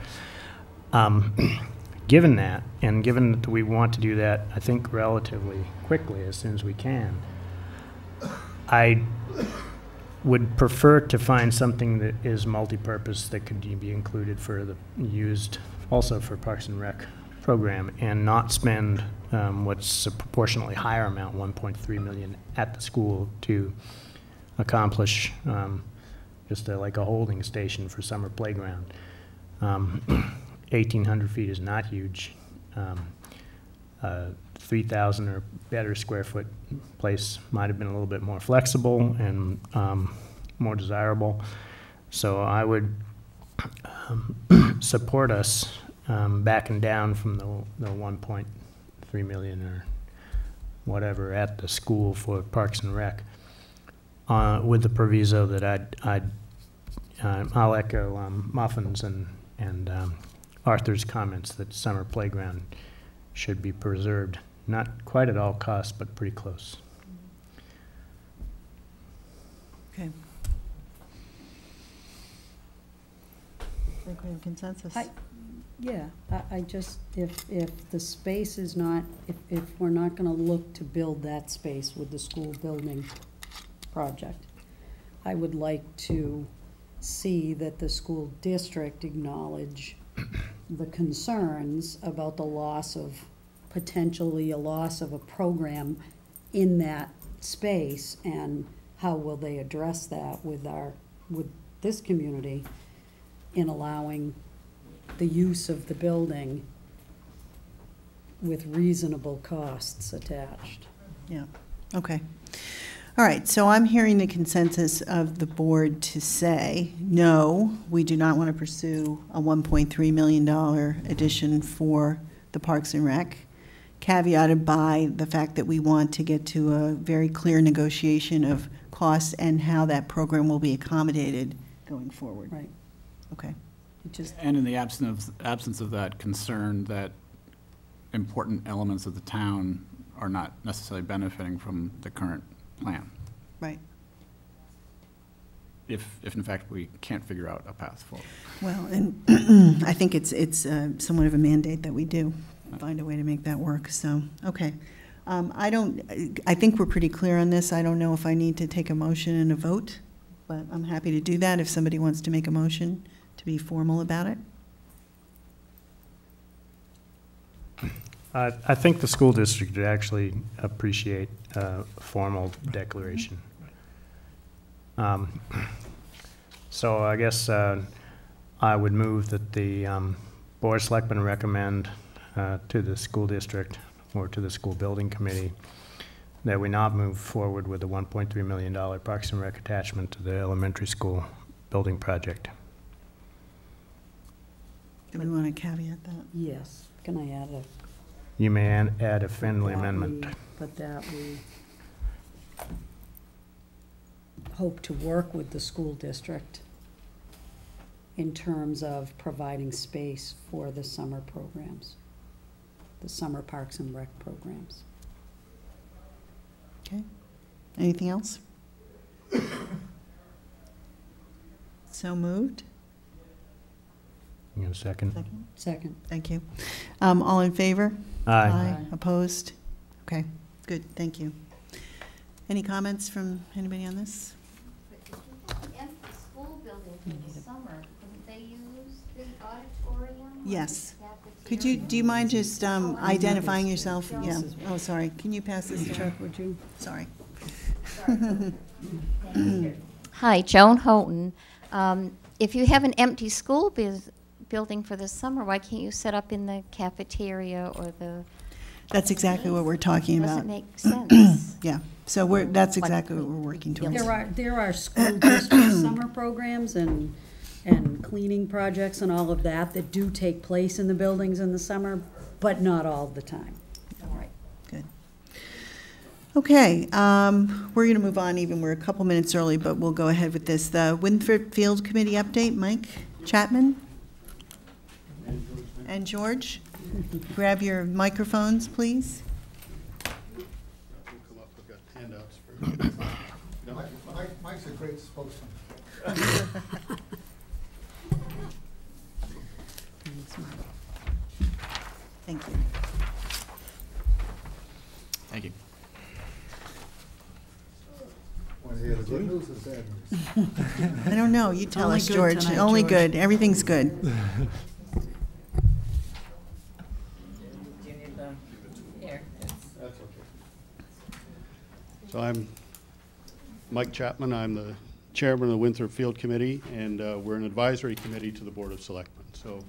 Given that, and given that we want to do that, I think relatively quickly, as soon as we can, I would prefer to find something that is multi-purpose that could be included for the used also for Parks and Rec program, and not spend what's a proportionally higher amount, $1.3 million, at the school to accomplish just like a holding station for summer playground. 1,800 feet is not huge. 3,000 or better square foot place might have been a little bit more flexible and more desirable. So I would support us backing down from the 1.3 million or whatever at the school for Parks and Rec, with the proviso that I'll echo Muffin's and Arthur's comments that summer playground should be preserved, not quite at all costs, but pretty close. Okay. I think we have consensus. Yeah, I just, if the space is not, if we're not gonna look to build that space with the school building project, I would like to see that the school district acknowledge the concerns about the loss of, potentially a loss of a program in that space, and how will they address that with this community in allowing the use of the building with reasonable costs attached. Yeah, okay. All right, so I'm hearing the consensus of the board to say, no, we do not want to pursue a $1.3 million addition for the Parks and Rec, caveated by the fact that we want to get to a very clear negotiation of costs and how that program will be accommodated going forward. Right. Okay. And in the absence of that concern that important elements of the town are not necessarily benefiting from the current plan. Right. if in fact we can't figure out a path forward. Well, and I think it's somewhat of a mandate that we do find a way to make that work, so, okay. I think we're pretty clear on this. I don't know if I need to take a motion and a vote, but I'm happy to do that if somebody wants to make a motion to be formal about it. I think the school district would actually appreciate a formal declaration. So I guess I would move that the Board of Selectmen recommend to the school district or to the school building committee that we not move forward with the $1.3 million Parks and Rec attachment to the elementary school building project. Do we want to caveat that? Yes. Can I add a? You may add a friendly amendment. But that we hope to work with the school district in terms of providing space for the summer programs, the summer Parks and Rec programs. Okay. Anything else? So moved. You have a second? Second. Second. Thank you. All in favor? Aye. Opposed? Okay, good, thank you. Any comments from anybody on this? But if you have the school building for the summer, couldn't they use the auditorium? Yes. Or the Could you, do you mind just identifying This is- yourself? Yeah, this is- oh, sorry, can you pass this to Chuck, would you? Sorry. Hi, Joan Houghton. If you have an empty school building for the summer, why can't you set up in the cafeteria or the? That's exactly what we're talking about. Doesn't make sense. Yeah, so that's exactly what we're working towards. There are school district summer programs and cleaning projects and all of that that do take place in the buildings in the summer, but not all the time. All right, good. Okay, we're going to move on even, we're a couple minutes early, but we'll go ahead with this. The Winthrop Field Committee update, Mike Chapman? And George? Grab your microphones, please. Mike's a great spokesman. Thank you. Thank you. Want to hear the good news or the bad news? I don't know, you tell Only us, good George. tonight, Only George. good, everything's good. That's okay. So I'm Mike Chapman. I'm the chairman of the Winthrop Field Committee, and we're an advisory committee to the Board of Selectmen. So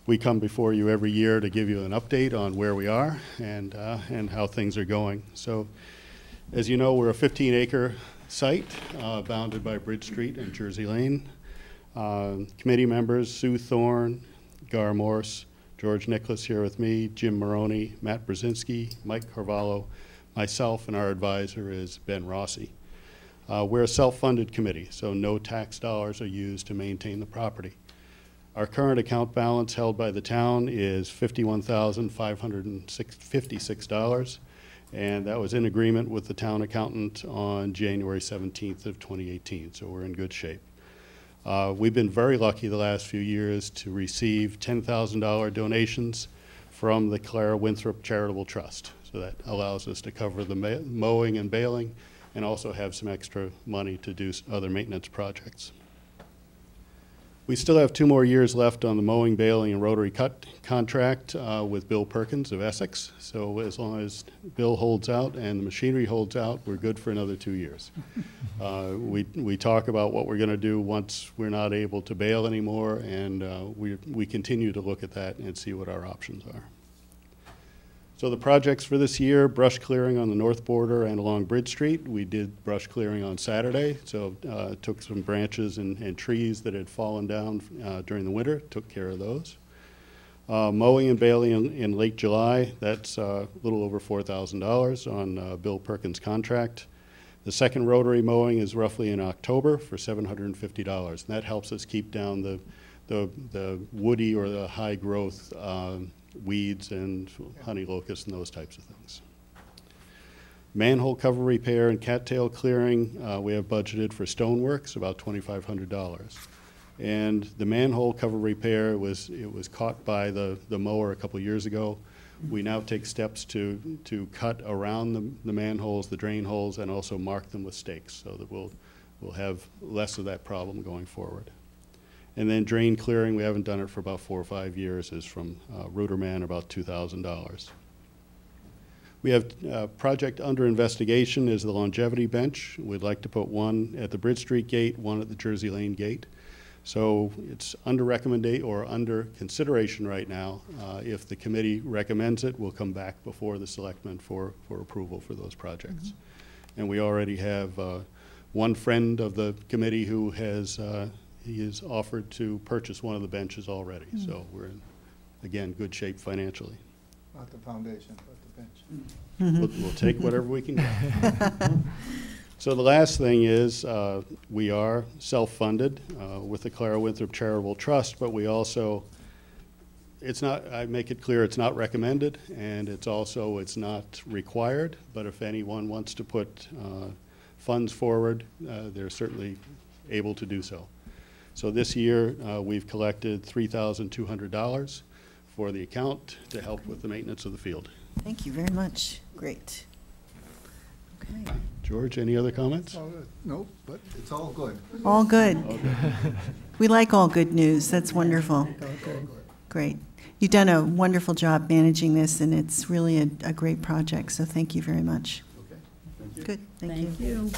we come before you every year to give you an update on where we are and how things are going. So as you know, we're a 15-acre site bounded by Bridge Street and Jersey Lane. Committee members, Sue Thorne, Gar Morse, George Nicholas here with me, Jim Maroney, Matt Brzezinski, Mike Carvalho, myself, and our advisor is Ben Rossi. We're a self-funded committee, so no tax dollars are used to maintain the property. Our current account balance held by the town is $51,556, and that was in agreement with the town accountant on January 17th of 2018, so we're in good shape. We've been very lucky the last few years to receive $10,000 donations from the Clara Winthrop Charitable Trust. So that allows us to cover the mowing and baling and also have some extra money to do other maintenance projects. We still have 2 more years left on the mowing, baling, and rotary cut contract with Bill Perkins of Essex. So as long as Bill holds out and the machinery holds out, we're good for another 2 years. We talk about what we're going to do once we're not able to bale anymore, and we continue to look at that and see what our options are. So the projects for this year, brush clearing on the north border and along Bridge Street. We did brush clearing on Saturday, so took some branches and trees that had fallen down during the winter, took care of those. Mowing and baling in late July, that's a little over $4,000 on Bill Perkins' contract. The second rotary mowing is roughly in October for $750, and that helps us keep down the woody or the high growth weeds and honey locusts and those types of things. Manhole cover repair and cattail clearing, we have budgeted for stoneworks, about $2,500. And the manhole cover repair was caught by the mower a couple years ago. We now take steps to cut around the manholes, the drain holes, and also mark them with stakes so that we'll have less of that problem going forward. And then drain clearing, we haven't done it for about 4 or 5 years, is from Ruderman, about $2,000. We have a project under investigation is the longevity bench. We'd like to put one at the Bridge Street gate, one at the Jersey Lane gate. So it's under recommendation or under consideration right now. If the committee recommends it, we'll come back before the selectmen for approval for those projects. Mm-hmm. And we already have one friend of the committee who has he has offered to purchase one of the benches already. Mm-hmm. So we're in, again, good shape financially. Not the foundation, but the bench. Mm-hmm. We'll take whatever we can get. So the last thing is we are self-funded with the Clara Winthrop Charitable Trust, but we also, it's not, I make it clear, it's not recommended, and it's not required, but if anyone wants to put funds forward, they're certainly able to do so. So this year we've collected $3,200 for the account to help with the maintenance of the field. Thank you very much. Great. Okay. George, any other comments? No, but it's all good. All good. Okay. We like all good news. That's wonderful. Great. You've done a wonderful job managing this, and it's really a great project, so thank you very much. Okay. Thank you. Good. Thank you.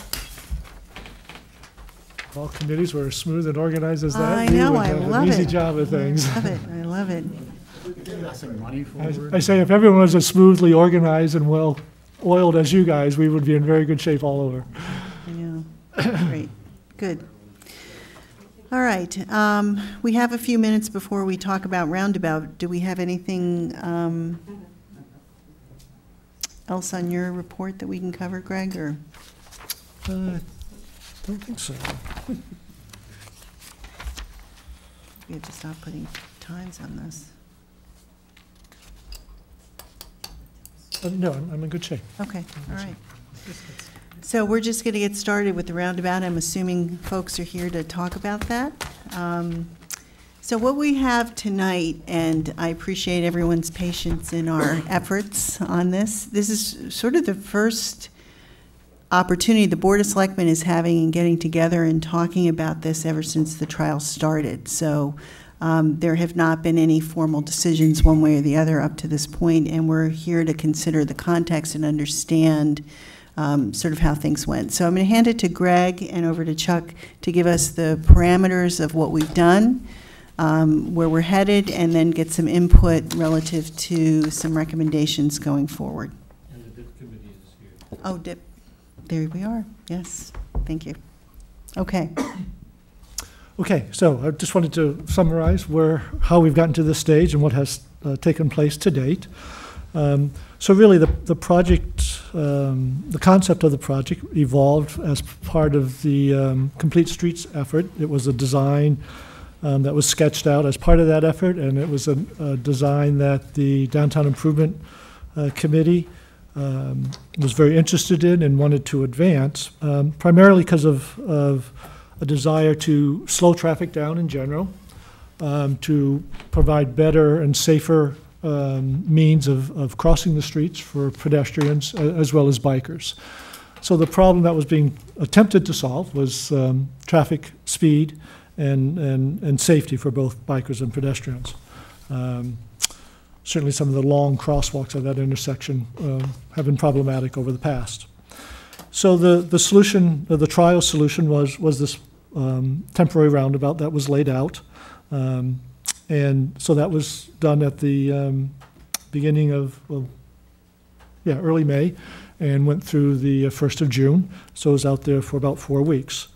All committees were as smooth and organized as that. I know, You would I have love an easy it. job of things. I love it. I love it. I say if everyone was as smoothly organized and well oiled as you guys, we would be in very good shape all over. I know. Great. Good. All right. We have a few minutes before we talk about Roundabout. Do we have anything else on your report that we can cover, Greg? Or Don't think so. we have to stop putting times on this. No, I'm in good shape. Okay. All right. So we're just going to get started with the Roundabout. I'm assuming folks are here to talk about that. So what we have tonight, and I appreciate everyone's patience in our efforts on this. This is sort of the first opportunity the Board of Selectmen is having in getting together and talking about this ever since the trial started. So there have not been any formal decisions one way or the other up to this point, and we're here to consider the context and understand sort of how things went. So I'm going to hand it to Greg and over to Chuck to give us the parameters of what we've done, where we're headed, and then get some input relative to some recommendations going forward. And the DIP committee is here. Oh, DIP. There we are. Yes. Thank you. Okay. Okay, so I just wanted to summarize how we've gotten to this stage and what has taken place to date. So really the project, the concept of the project evolved as part of the Complete Streets effort. It was a design that was sketched out as part of that effort, and it was a design that the Downtown Improvement Committee was very interested in and wanted to advance, primarily because of a desire to slow traffic down in general, to provide better and safer means of crossing the streets for pedestrians as well as bikers. So the problem that was being attempted to solve was traffic speed and safety for both bikers and pedestrians. Certainly some of the long crosswalks at that intersection have been problematic over the past. So the solution, the trial solution was this temporary roundabout that was laid out. And so that was done at the beginning of, early May, and went through the 1st of June. So it was out there for about 4 weeks.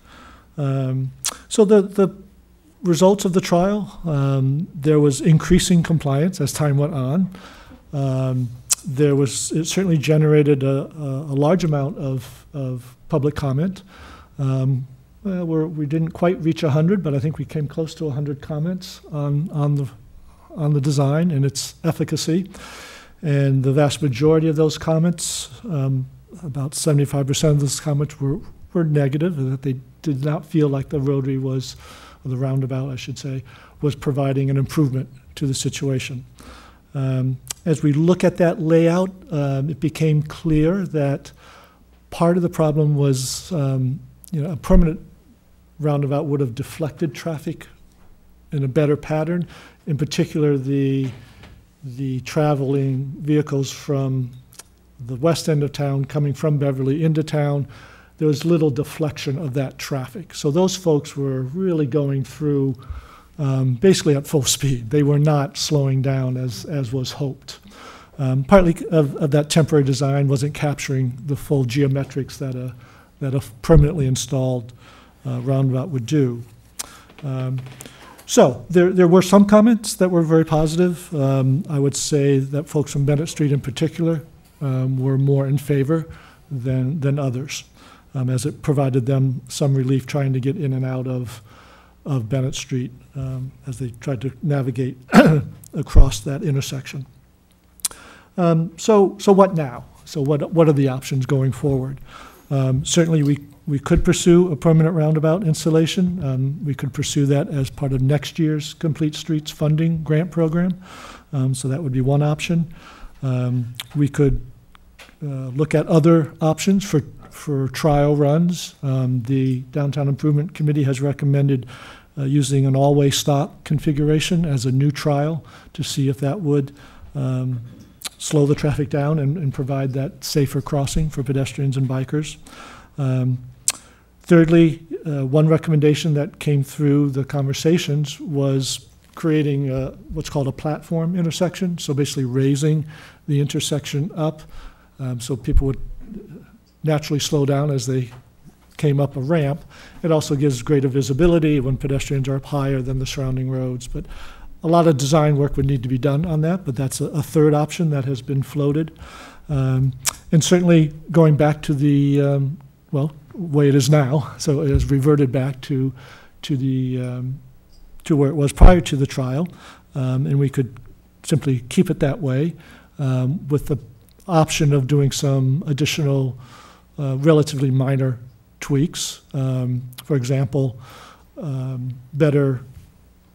So the results of the trial, there was increasing compliance as time went on. It certainly generated a large amount of public comment. We didn't quite reach 100, but I think we came close to 100 comments on the design and its efficacy. And the vast majority of those comments about 75% of those comments were negative, and that they did not feel like the rotary was, or the roundabout, I should say, was providing an improvement to the situation. As we look at that layout, it became clear that part of the problem was, a permanent roundabout would have deflected traffic in a better pattern. In particular, the traveling vehicles from the west end of town coming from Beverly into town, there was little deflection of that traffic. So those folks were really going through basically at full speed. They were not slowing down as was hoped. Partly of that temporary design wasn't capturing the full geometrics that a permanently installed roundabout would do. So there were some comments that were very positive. I would say that folks from Bennett Street in particular were more in favor than others, as it provided them some relief trying to get in and out of Bennett Street as they tried to navigate across that intersection. So what now? So what are the options going forward? Certainly we could pursue a permanent roundabout installation. We could pursue that as part of next year's Complete Streets funding grant program. So that would be one option. We could look at other options for trial runs. The Downtown Improvement Committee has recommended using an all-way stop configuration as a new trial to see if that would slow the traffic down and provide that safer crossing for pedestrians and bikers. Thirdly, one recommendation that came through the conversations was creating what's called a platform intersection, so basically raising the intersection up so people would naturally slow down as they came up a ramp. It also gives greater visibility when pedestrians are up higher than the surrounding roads. But a lot of design work would need to be done on that, but that's a third option that has been floated. And certainly going back to the, way it is now, so it has reverted back to where it was prior to the trial, and we could simply keep it that way with the option of doing some additional relatively minor tweaks. For example, better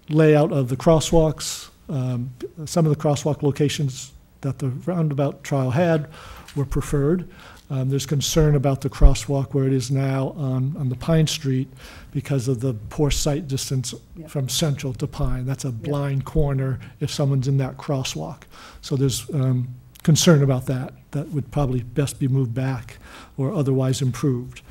layout of the crosswalks. Some of the crosswalk locations that the roundabout trial had were preferred. There's concern about the crosswalk where it is now on the Pine Street because of the poor sight distance from Central to Pine. That's a blind corner if someone's in that crosswalk. So there's concern about that. That would probably best be moved back or otherwise improved.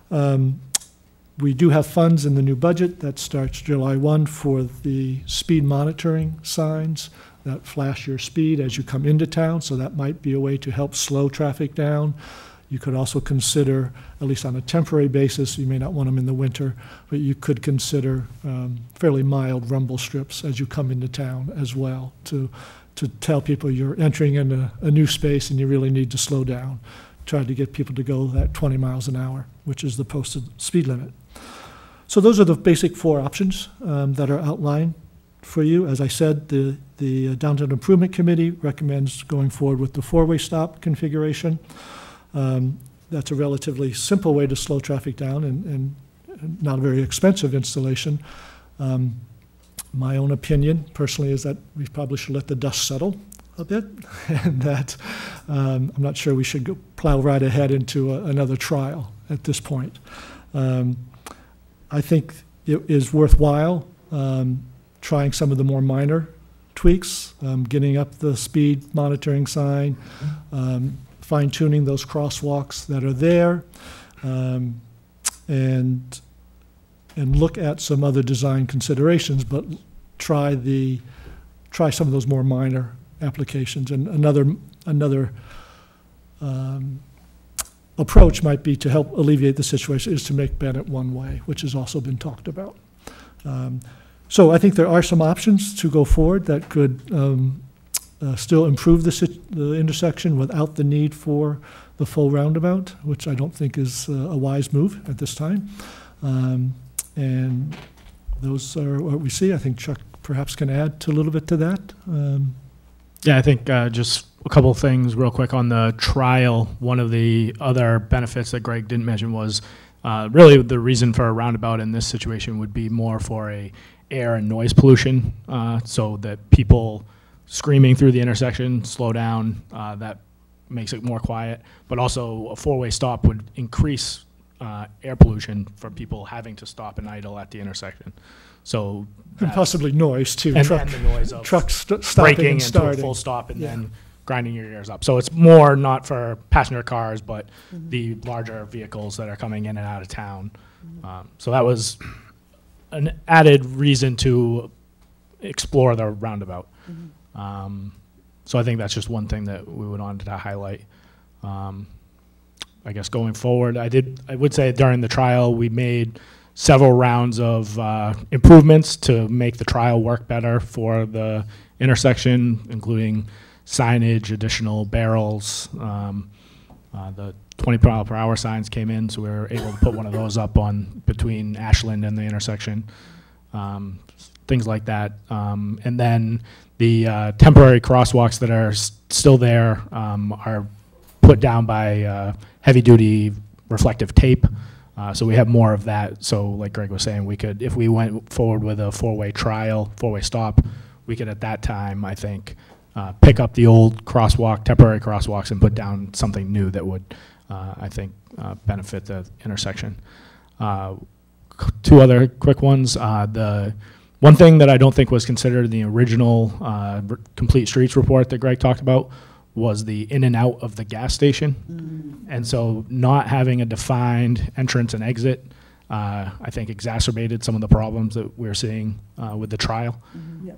We do have funds in the new budget that starts July 1 for the speed monitoring signs that flash your speed as you come into town, so that might be a way to help slow traffic down. You could also consider, at least on a temporary basis, you may not want them in the winter, but you could consider fairly mild rumble strips as you come into town as well to tell people you're entering in a new space and you really need to slow down. Try to get people to go that 20 miles an hour, which is the posted speed limit. So those are the basic four options that are outlined for you. As I said, the Downtown Improvement Committee recommends going forward with the four-way stop configuration. That's a relatively simple way to slow traffic down and not a very expensive installation. My own opinion, personally, is that we probably should let the dust settle a bit, and that I'm not sure we should go plow right ahead into another trial at this point. I think it is worthwhile trying some of the more minor tweaks, getting up the speed monitoring sign, fine-tuning those crosswalks that are there, and look at some other design considerations, but try some of those more minor applications. And another approach might be to help alleviate the situation is to make Bennett one way, which has also been talked about. So I think there are some options to go forward that could still improve the intersection without the need for the full roundabout, which I don't think is a wise move at this time. And those are what we see. I think Chuck perhaps can add a little bit to that. Yeah, I think just a couple of things real quick on the trial. One of the other benefits that Greg didn't mention was really the reason for a roundabout in this situation would be more for a air and noise pollution, so that people screaming through the intersection slow down. That makes it more quiet, but also a four-way stop would increase air pollution for people having to stop and idle at the intersection. So And possibly noise too. and the noise of trucks stopping braking and into a starting. full stop and Yeah. then grinding your ears up. So it's more not for passenger cars, but the larger vehicles that are coming in and out of town. So that was an added reason to explore the roundabout. So I think that's just one thing that we would want to highlight. I guess going forward, I would say during the trial, we made several rounds of improvements to make the trial work better for the intersection, including signage, additional barrels. The 20 mph signs came in, so we were able to put one of those up on between Ashland and the intersection. Things like that. And then the temporary crosswalks that are still there are put down by heavy-duty reflective tape. So we have more of that. So like Greg was saying, we could, if we went forward with a four-way trial, four-way stop, we could at that time, I think, pick up the old crosswalk, temporary crosswalks, and put down something new that would, I think, benefit the intersection. Two other quick ones. The one thing that I don't think was considered in the original Complete Streets report that Greg talked about was the in and out of the gas station. And so not having a defined entrance and exit, I think exacerbated some of the problems that we're seeing with the trial.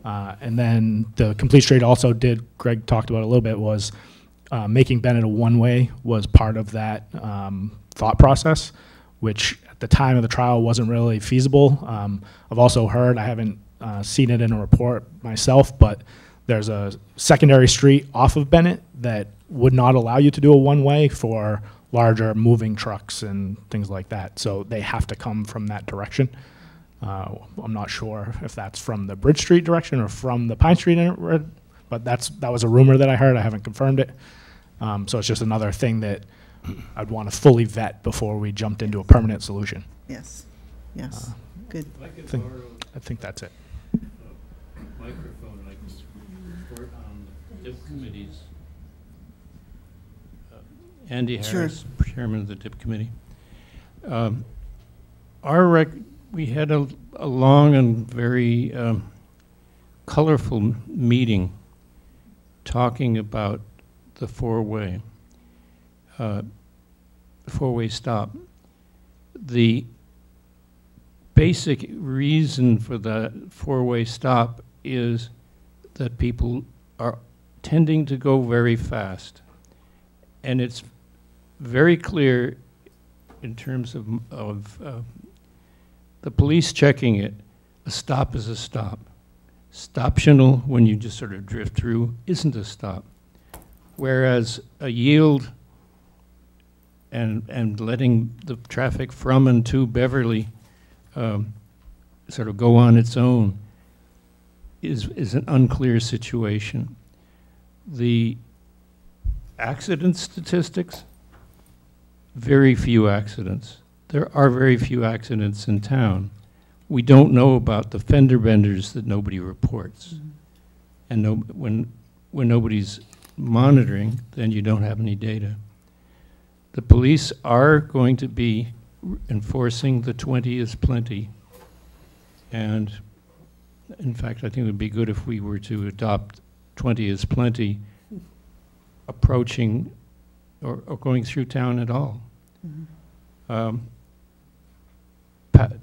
And then the Complete Street also did, Greg talked about a little bit, was making Bennett a one-way was part of that thought process, which at the time of the trial wasn't really feasible. I've also heard, I haven't seen it in a report myself, but there's a secondary street off of Bennett that would not allow you to do a one-way for larger moving trucks and things like that. So they have to come from that direction. I'm not sure if that's from the Bridge Street direction or from the Pine Street, but that was a rumor that I heard. I haven't confirmed it. So it's just another thing that I'd want to fully vet before we jumped into a permanent solution. Yes, yes, good. I think that's it. Microphone, I can report on the DIP committees. Andy Harris, chairman of the DIP committee. We had a long and very colorful meeting talking about the four-way stop. The basic reason for the four-way stop is that people are tending to go very fast. And it's very clear in terms of the police checking it, a stop is a stop. Stoptional, when you just sort of drift through, isn't a stop. Whereas a yield and letting the traffic from and to Beverly sort of go on its own is an unclear situation. The accident statistics, very few accidents. There are very few accidents in town. We don't know about the fender benders that nobody reports. And when nobody's monitoring, then you don't have any data. The police are going to be enforcing the 20 is plenty. And in fact, I think it would be good if we were to adopt 20 is plenty approaching or going through town at all.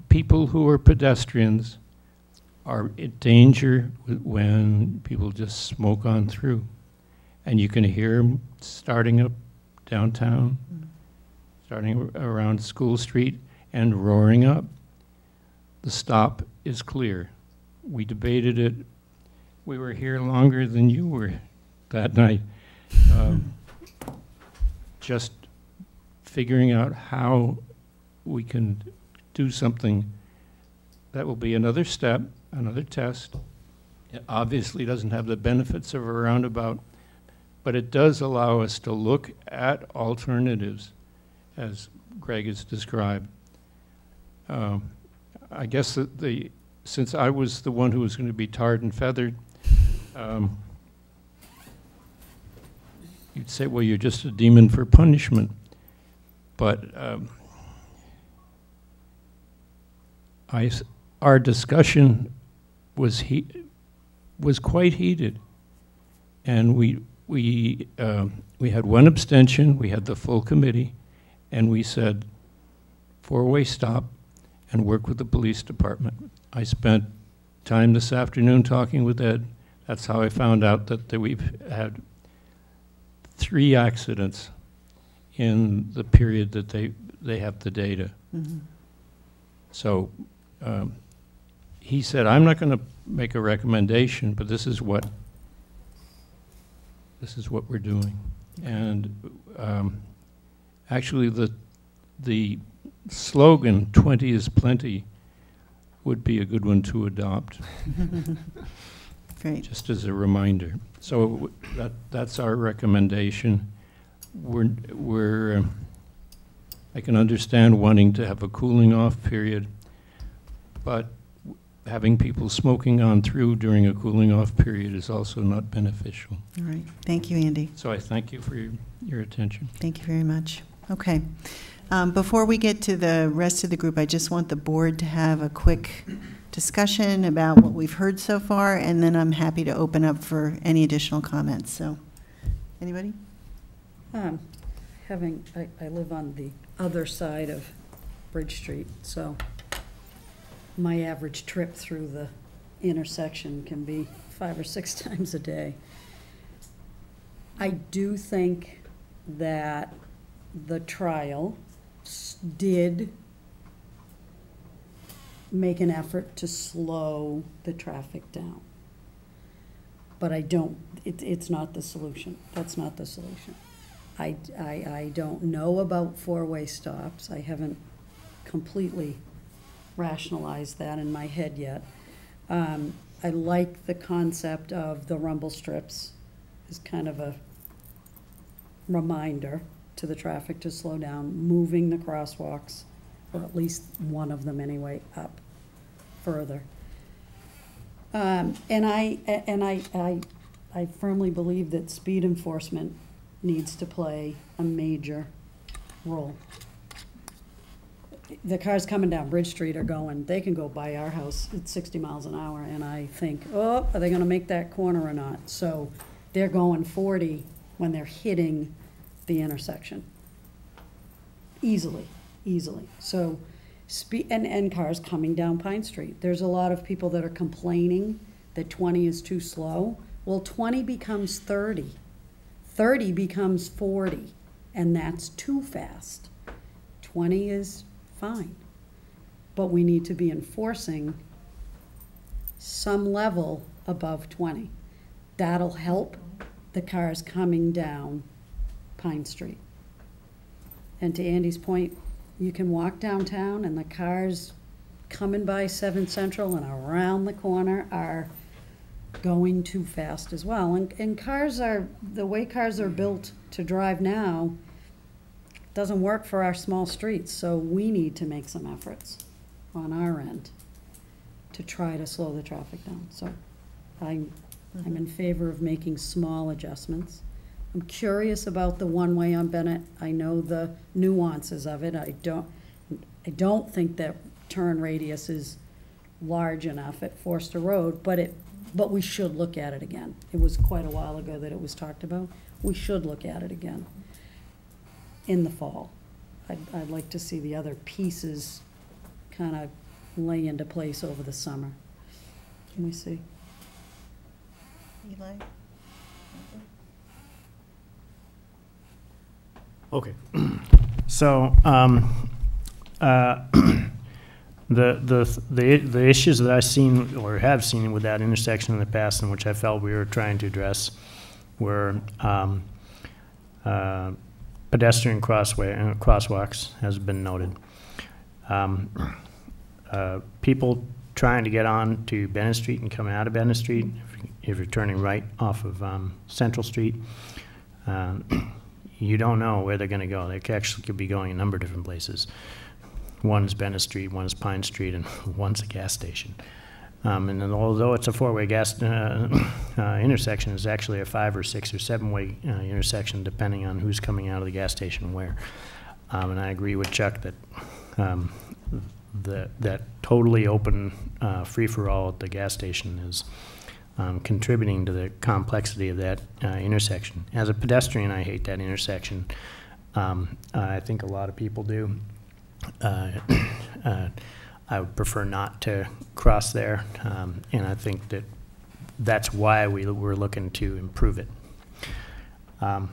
People who are pedestrians are in danger when people just smoke on through. And you can hear them starting up downtown, starting around School Street and roaring up. The stop is clear. We debated it. We were here longer than you were that night. Just figuring out how we can do something that will be another step, another test. It obviously doesn't have the benefits of a roundabout, but it does allow us to look at alternatives, as Greg has described. I guess that since I was the one who was going to be tarred and feathered, you'd say, well, you're just a demon for punishment. But our discussion was quite heated, and we had one abstention. We had the full committee, and we said, four-way stop and work with the police department. I spent time this afternoon talking with Ed. That's how I found out that we've had 3 accidents in the period that they have the data. Mm-hmm. So he said, I'm not going to make a recommendation, but this is what we're doing. And actually the slogan, 20 is plenty, would be a good one to adopt. Great. Just as a reminder. So that's our recommendation. I can understand wanting to have a cooling off period, but having people smoking on through during a cooling off period is also not beneficial. All right. Thank you, Andy. So I thank you for your attention. Thank you very much. Okay. Before we get to the rest of the group, I just want the board to have a quick discussion about what we've heard so far, and then I'm happy to open up for any additional comments. So, anybody? I live on the other side of Bridge Street, so my average trip through the intersection can be 5 or 6 times a day. I do think that the trial did make an effort to slow the traffic down. But it's not the solution. That's not the solution. I don't know about 4-way stops. I haven't completely rationalized that in my head yet. I like the concept of the rumble strips as kind of a reminder to the traffic to slow down, moving the crosswalks, or at least one of them anyway, up further. And I firmly believe that speed enforcement needs to play a major role. The cars coming down Bridge Street they can go by our house at 60 miles an hour, and I think, oh, are they gonna make that corner or not? So they're going 40 when they're hitting the intersection. Easily. So speed, and cars coming down Pine Street. There's a lot of people that are complaining that 20 is too slow. Well, 20 becomes 30. 30 becomes 40, and that's too fast. 20 is fine. But we need to be enforcing some level above 20. That'll help the cars coming down Pine Street. And to Andy's point, you can walk downtown and the cars coming by 7 Central and around the corner are going too fast as well. And the way cars are built to drive now doesn't work for our small streets, so we need to make some efforts on our end to try to slow the traffic down. So I'm in favor of making small adjustments. I'm curious about the one-way on Bennett. I know the nuances of it. I don't think that turn radius is large enough at Forster Road, but we should look at it again. It was quite a while ago that it was talked about. We should look at it again in the fall. I'd like to see the other pieces kind of lay into place over the summer. Can we see? Eli? Okay. So the issues that I've seen or have seen with that intersection in the past, and which I felt we were trying to address, were pedestrian crosswalks, has been noted. People trying to get on to Bennett Street and coming out of Bennett Street, if you're turning right off of Central Street, you don't know where they're going to go. They actually could be going a number of different places. One is Bennett Street, one is Pine Street, and one's a gas station. And then although it's a four-way gas intersection, it's actually a 5 or 6 or 7-way intersection, depending on who's coming out of the gas station and where. And I agree with Chuck that that totally open free-for-all at the gas station is contributing to the complexity of that intersection. As a pedestrian, I hate that intersection. I think a lot of people do. I would prefer not to cross there, and I think that's why we're looking to improve it. I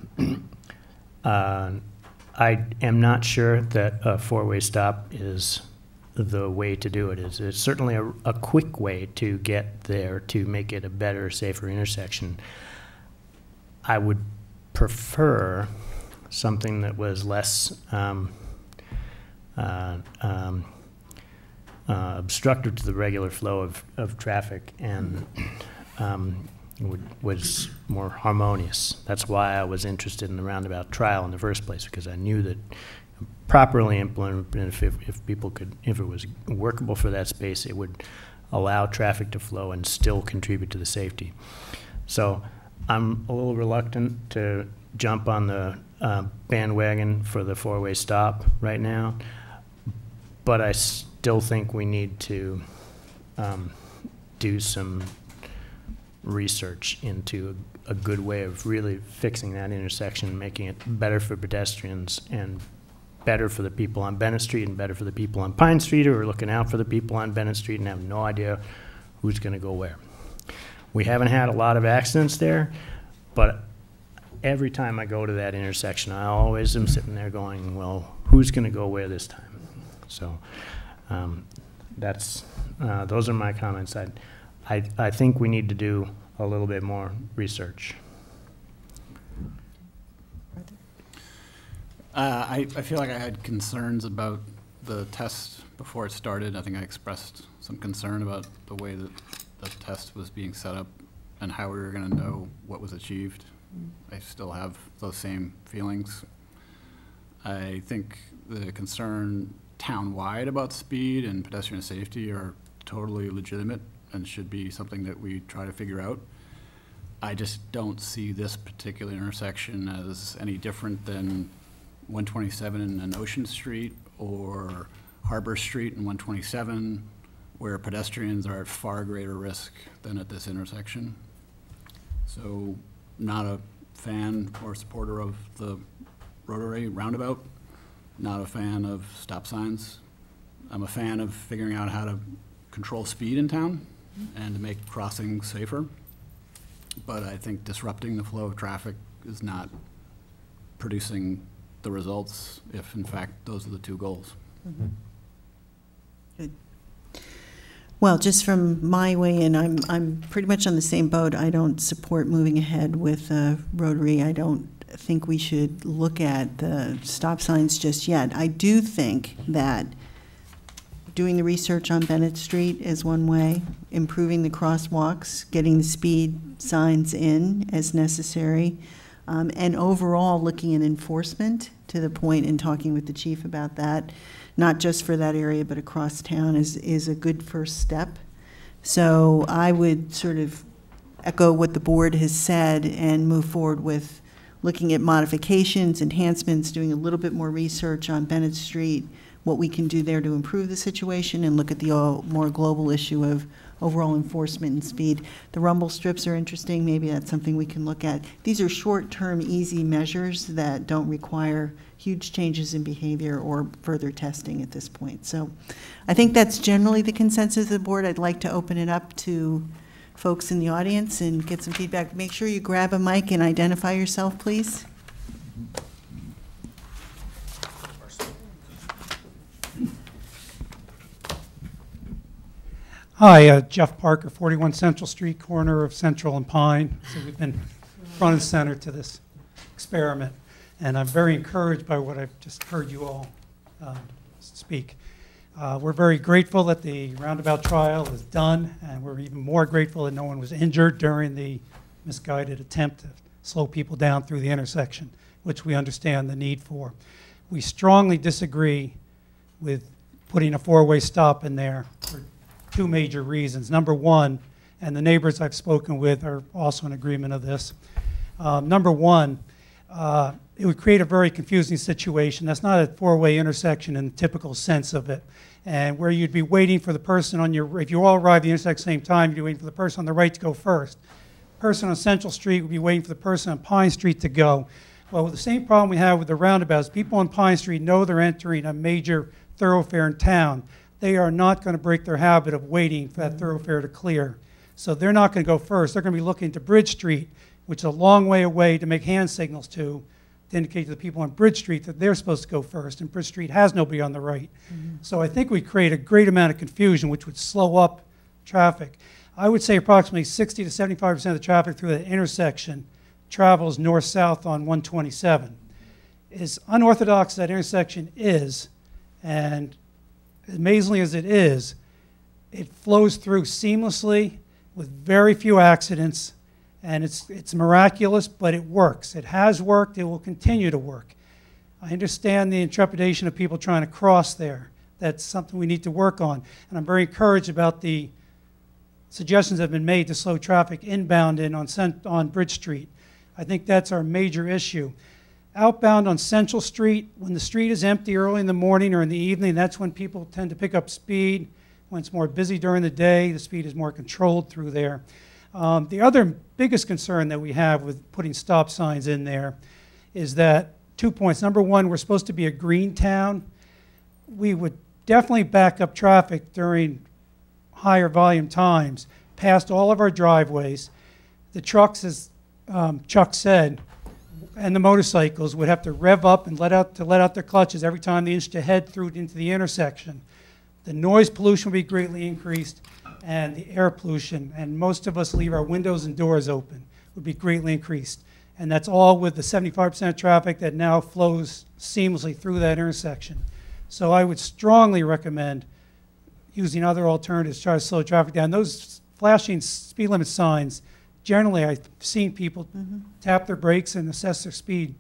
am not sure that a four-way stop is the way to do it. It's certainly a quick way to get there to make it a better, safer intersection. I would prefer something that was less obstructive to the regular flow of traffic and was more harmonious. That's why I was interested in the roundabout trial in the first place, because I knew that properly implemented, if it was workable for that space, it would allow traffic to flow and still contribute to the safety. So I'm a little reluctant to jump on the bandwagon for the four-way stop right now, but I still think we need to do some research into a good way of really fixing that intersection, making it better for pedestrians and better for the people on Bennett Street and better for the people on Pine Street who are looking out for the people on Bennett Street and have no idea who's going to go where. We haven't had a lot of accidents there, but every time I go to that intersection, I always am sitting there going, well, who's going to go where this time? So those are my comments. I think we need to do a little bit more research. I feel like I had concerns about the test before it started. I think I expressed some concern about the way that the test was being set up and how we were going to know what was achieved. I still have those same feelings. I think the concern town-wide about speed and pedestrian safety are totally legitimate and should be something that we try to figure out. I just don't see this particular intersection as any different than 127 and Ocean Street or Harbor Street and 127, where pedestrians are at far greater risk than at this intersection. So not a fan or supporter of the rotary roundabout, not a fan of stop signs. I'm a fan of figuring out how to control speed in town and to make crossings safer. But I think disrupting the flow of traffic is not producing the results if, in fact, those are the two goals. Mm-hmm. Good. Well, just from my way in, I'm pretty much on the same boat. I don't support moving ahead with Rotary. I don't think we should look at the stop signs just yet. I do think that doing the research on Bennett Street is one way, improving the crosswalks, getting the speed signs in as necessary, and overall looking at enforcement, to the point in talking with the chief about that, not just for that area but across town, is a good first step. So I would sort of echo what the board has said and move forward with looking at modifications, enhancements, doing a little bit more research on Bennett Street, what we can do there to improve the situation, and look at the more global issue of overall enforcement and speed. The rumble strips are interesting. Maybe that's something we can look at. These are short-term, easy measures that don't require huge changes in behavior or further testing at this point. So I think that's generally the consensus of the board. I'd like to open it up to folks in the audience and get some feedback. Make sure you grab a mic and identify yourself, please. Hi, Jeff Parker, 41 Central Street, corner of Central and Pine. So we've been front and center to this experiment, and I'm very encouraged by what I've just heard you all speak. We're very grateful that the roundabout trial is done, and we're even more grateful that no one was injured during the misguided attempt to slow people down through the intersection, which we understand the need for. We strongly disagree with putting a four-way stop in there for two major reasons. Number one, and the neighbors I've spoken with are also in agreement of this. Number one, it would create a very confusing situation. That's not a four-way intersection in the typical sense of it. And where you'd be waiting for the person on your, if you all arrive at the intersection at the same time, you'd be waiting for the person on the right to go first. The person on Central Street would be waiting for the person on Pine Street to go. Well, the same problem we have with the roundabouts, people on Pine Street know they're entering a major thoroughfare in town. They are not going to break their habit of waiting for that thoroughfare to clear. So they're not going to go first. They're going to be looking to Bridge Street, which is a long way away, to make hand signals to indicate to the people on Bridge Street that they're supposed to go first, and Bridge Street has nobody on the right. So I think we create a great amount of confusion, which would slow up traffic. I would say approximately 60 to 75% of the traffic through that intersection travels north-south on 127. As unorthodox as that intersection is, and amazingly as it is, it flows through seamlessly with very few accidents, and it's miraculous, but it works. It has worked. It will continue to work. I understand the intrepidation of people trying to cross there. That's something we need to work on, and I'm very encouraged about the suggestions that have been made to slow traffic inbound in on Bridge Street. I think that's our major issue. Outbound on Central Street, when the street is empty early in the morning or in the evening, that's when people tend to pick up speed. When it's more busy during the day, the speed is more controlled through there. The other biggest concern that we have with putting stop signs in there is that 2 points. Number one, we're supposed to be a green town. We would definitely back up traffic during higher volume times past all of our driveways. The trucks, as Chuck said, and the motorcycles would have to rev up and let out their clutches every time they inched ahead through into the intersection. The noise pollution would be greatly increased, and the air pollution, and most of us leave our windows and doors open, would be greatly increased. And that's all with the 75% of traffic that now flows seamlessly through that intersection. So I would strongly recommend using other alternatives to try to slow traffic down. Those flashing speed limit signs, generally I've seen people tap their brakes and assess their speed.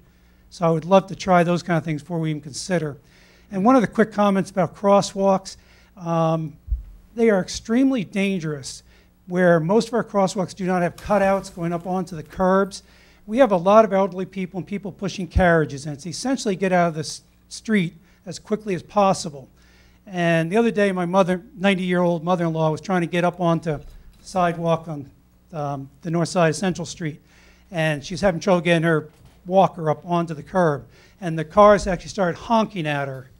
So I would love to try those kind of things before we even consider. And one of the quick comments about crosswalks, they are extremely dangerous. Where most of our crosswalks do not have cutouts going up onto the curbs, we have a lot of elderly people and people pushing carriages, and it's essentially get out of the street as quickly as possible. And the other day, my mother, 90-year-old mother-in-law, was trying to get up onto the sidewalk on the north side of Central Street, and she's having trouble getting her walker up onto the curb. And the cars actually started honking at her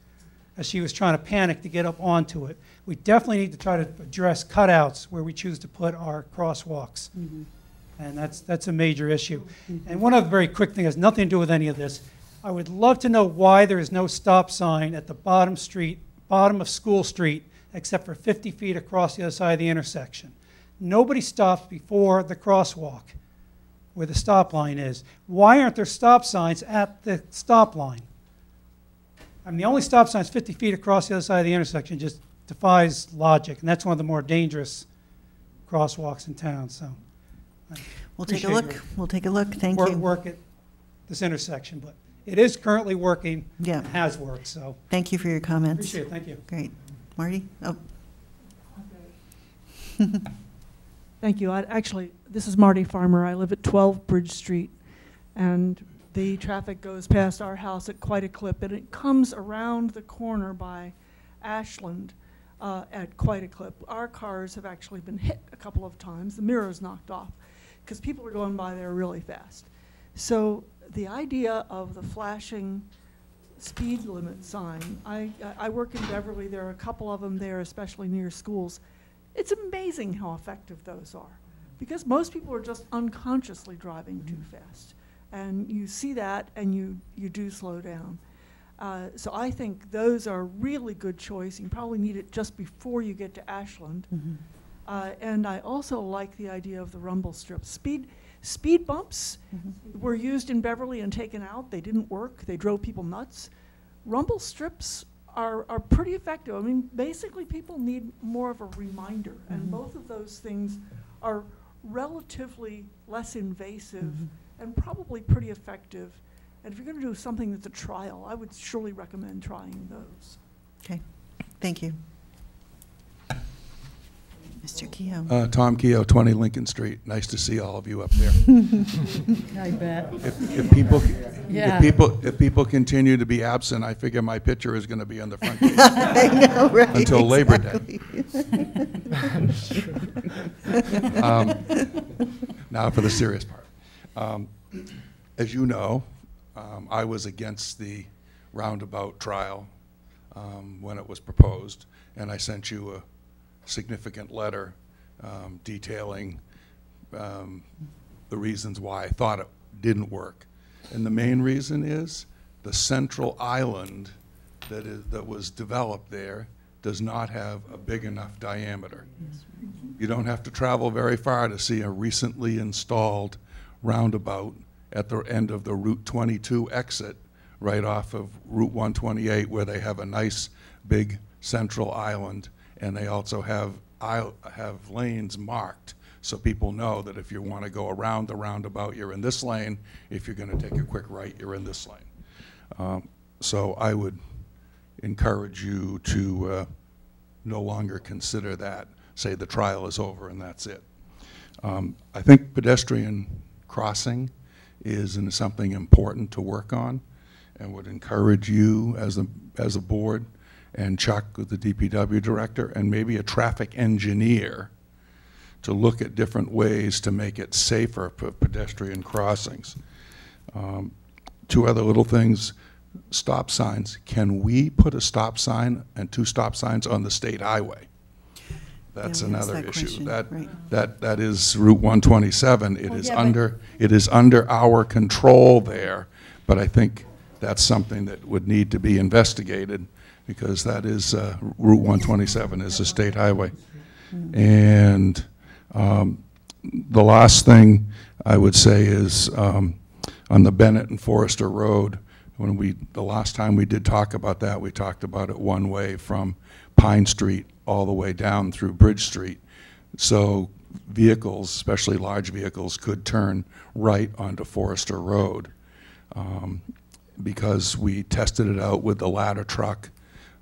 as she was trying to panic to get up onto it. We definitely need to try to address cutouts where we choose to put our crosswalks. And that's a major issue. And one other very quick thing has nothing to do with any of this. I would love to know why there is no stop sign at the bottom of School Street, except for 50 feet across the other side of the intersection. Nobody stops before the crosswalk where the stop line is. Why aren't there stop signs at the stop line? I mean, the only stop sign is 50 feet across the other side of the intersection. Just defies logic, and that's one of the more dangerous crosswalks in town. So We'll take a look. We'll take a look. Thank you. Work at this intersection, but it is currently working. Yeah. And has worked. So thank you for your comments. Appreciate it. Thank you. Great, Marty. Oh. Thank you. Actually, this is Marty Farmer. I live at 12 Bridge Street, and the traffic goes past our house at quite a clip, and it comes around the corner by Ashland at quite a clip. Our cars have actually been hit a couple of times. The mirror's knocked off because people are going by there really fast. So the idea of the flashing speed limit sign, I work in Beverly. There are a couple of them there, especially near schools. It's amazing how effective those are because most people are just unconsciously driving too fast. And you see that and you do slow down. So I think those are a really good choice. You probably need it just before you get to Ashland. And I also like the idea of the rumble strips. Speed bumps were used in Beverly and taken out. They didn't work. They drove people nuts. Rumble strips are pretty effective. I mean, basically people need more of a reminder. And both of those things are relatively less invasive and probably pretty effective. And if you're going to do something that's a trial, I would surely recommend trying those. Okay, thank you. Mr. Keough. Tom Keough, 20 Lincoln Street. Nice to see all of you up there. I bet. If people, Yeah. if people continue to be absent, I figure my picture is going to be on the front page I know, right? until Labor Day. Now for the serious part. As you know, I was against the roundabout trial when it was proposed, and I sent you a significant letter detailing the reasons why I thought it didn't work. And the main reason is the central island that was developed there does not have a big enough diameter. You don't have to travel very far to see a recently installed roundabout at the end of the Route 22 exit right off of Route 128, where they have a nice big central island, and they also have lanes marked so people know that if you want to go around the roundabout, you're in this lane. If you're going to take a quick right, you're in this lane. So I would encourage you to no longer consider that, say the trial is over and that's it. I think pedestrian crossing is something important to work on, and would encourage you as a board, and Chuck, the DPW director, and maybe a traffic engineer to look at different ways to make it safer for pedestrian crossings. Two other little things, stop signs. Can we put a stop sign and 2 stop signs on the state highway? That's Yeah, we asked another that issue. question, right. That is Route 127. It Well, is yeah, but- under our control there, but I think that's something that would need to be investigated, because that is Route 127 is a state highway. And the last thing I would say is on the Bennett and Forrester Road, the last time we did talk about that, we talked about it one way from Pine Street all the way down through Bridge Street. So vehicles, especially large vehicles, could turn right onto Forrester Road. Because we tested it out with the ladder truck,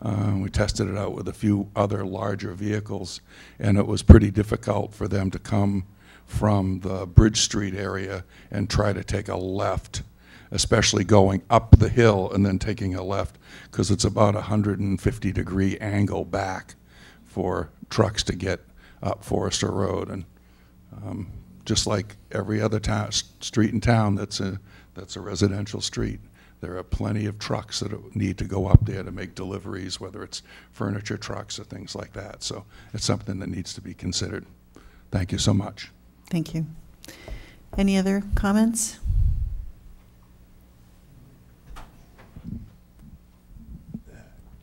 we tested it out with a few other larger vehicles, and it was pretty difficult for them to come from the Bridge Street area and try to take a left, especially going up the hill and then taking a left, because it's about a 150-degree angle back for trucks to get up Forrester Road. And just like every other street in town that's a residential street, there are plenty of trucks that need to go up there to make deliveries, whether it's furniture trucks or things like that. So it's something that needs to be considered. Thank you so much. Thank you. Any other comments?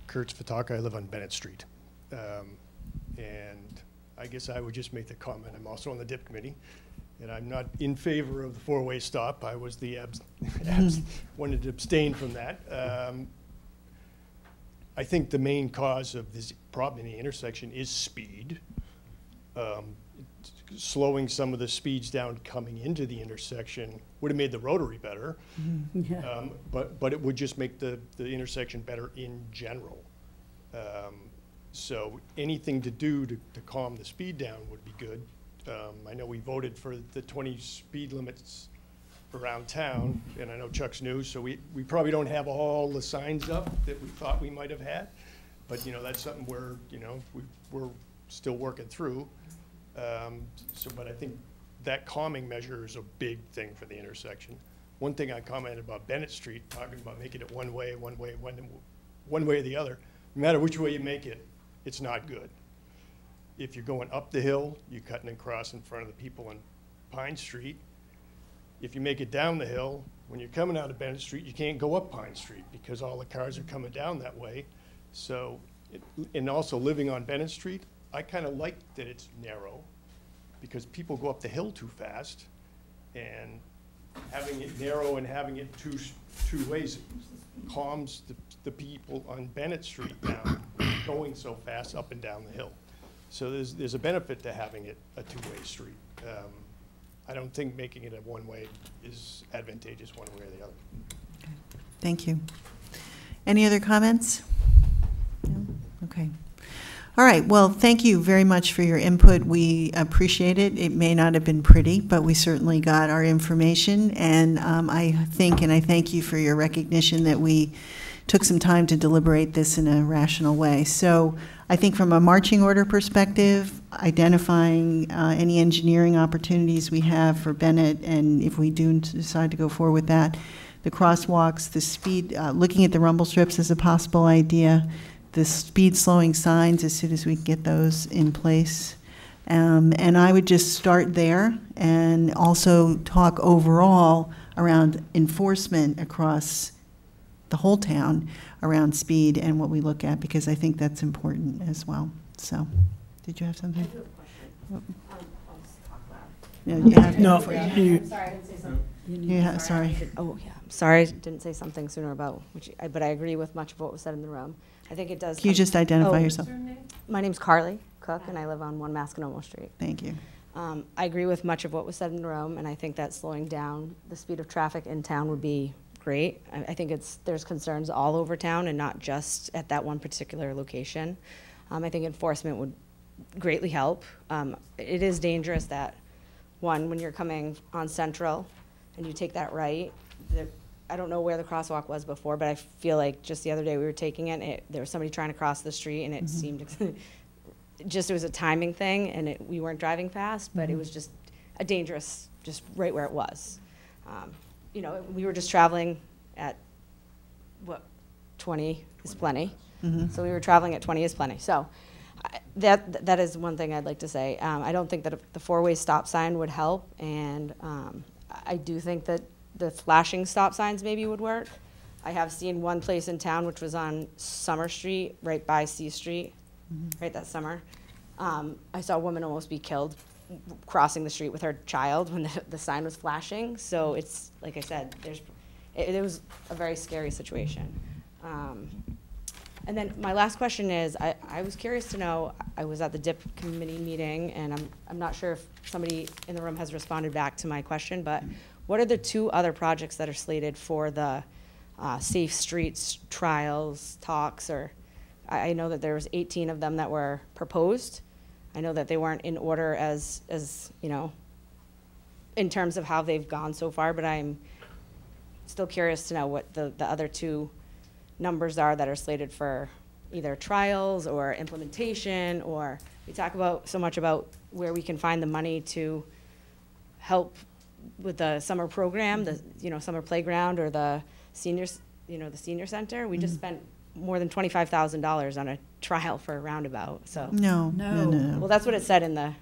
Kurtz Fataka, I live on Bennett Street. And I guess I would just make the comment, I'm also on the DIP committee, and I'm not in favor of the 4-way stop. I was the wanted to abstain from that. I think the main cause of this problem in the intersection is speed. Slowing some of the speeds down coming into the intersection would have made the rotary better, Yeah. but it would just make the intersection better in general. So anything to do to calm the speed down would be good. I know we voted for the 20 speed limits around town, and I know Chuck's new, so we probably don't have all the signs up that we thought we might have had, but that's something we're still working through. But I think that calming measure is a big thing for the intersection. One thing I commented about Bennett Street, talking about making it one way or the other. No matter which way you make it, it's not good. If you're going up the hill, you're cutting across in front of the people on Pine Street. If you make it down the hill, when you're coming out of Bennett Street, you can't go up Pine Street because all the cars are coming down that way. So, and also living on Bennett Street, I kind of like that it's narrow because people go up the hill too fast, and having it narrow and having it two ways calms the people on Bennett Street down going so fast up and down the hill. So there's a benefit to having it a two-way street. I don't think making it a one-way is advantageous one way or the other. Thank you. Any other comments? No? Okay. All right, well, thank you very much for your input. We appreciate it. It may not have been pretty, but we certainly got our information, and I thank you for your recognition that we took some time to deliberate this in a rational way. So I think from a marching order perspective, identifying any engineering opportunities we have for Bennett, and if we do decide to go forward with that, the crosswalks, the speed, looking at the rumble strips as a possible idea, the speed slowing signs as soon as we can get those in place. And I would just start there and also talk overall around enforcement across the whole town around speed and what we look at, because I think that's important as well. So, did you have something? I do have a question. I'll just talk loud. No, you have No, I'm sorry, I didn't say something. Yeah, sorry. Oh, yeah, I'm sorry, I didn't say something sooner about, but I agree with much of what was said in the room. I think it does. Can you just identify yourself? My name's Carly Cook, and I live on 1 Masconomo Street. Thank you. I agree with much of what was said in the room, and I think that slowing down the speed of traffic in town would be great. I think there's concerns all over town and not just at that one particular location. I think enforcement would greatly help. It is dangerous that, when you're coming on Central and you take that right, I don't know where the crosswalk was before, but I feel like just the other day we were taking it, there was somebody trying to cross the street, and it seemed it was a timing thing, and we weren't driving fast, but it was just a dangerous, just right where it was. You know, we were just traveling at, 20 is plenty. So we were traveling at 20 is plenty. So that is one thing I'd like to say. I don't think that the four-way stop sign would help, and I do think that the flashing stop signs maybe would work. I have seen one place in town, which was on Summer Street, right by C Street, right that summer. I saw a woman almost be killed crossing the street with her child when the sign was flashing. So it's, like I said, it was a very scary situation. And then my last question is, I was curious to know, I was at the DIP committee meeting, and I'm not sure if somebody in the room has responded back to my question, but what are the 2 other projects that are slated for the Safe Streets trials, talks, or I know that there was 18 of them that were proposed. I know that they weren't in order as you know, in terms of how they've gone so far, but I'm still curious to know what the other 2 numbers are that are slated for either trials or implementation, or we talk about so much about where we can find the money to help with the summer program, the summer playground, or the seniors, the senior center. We just spent more than $25,000 on a trial for a roundabout. So No. Well, that's what it said in the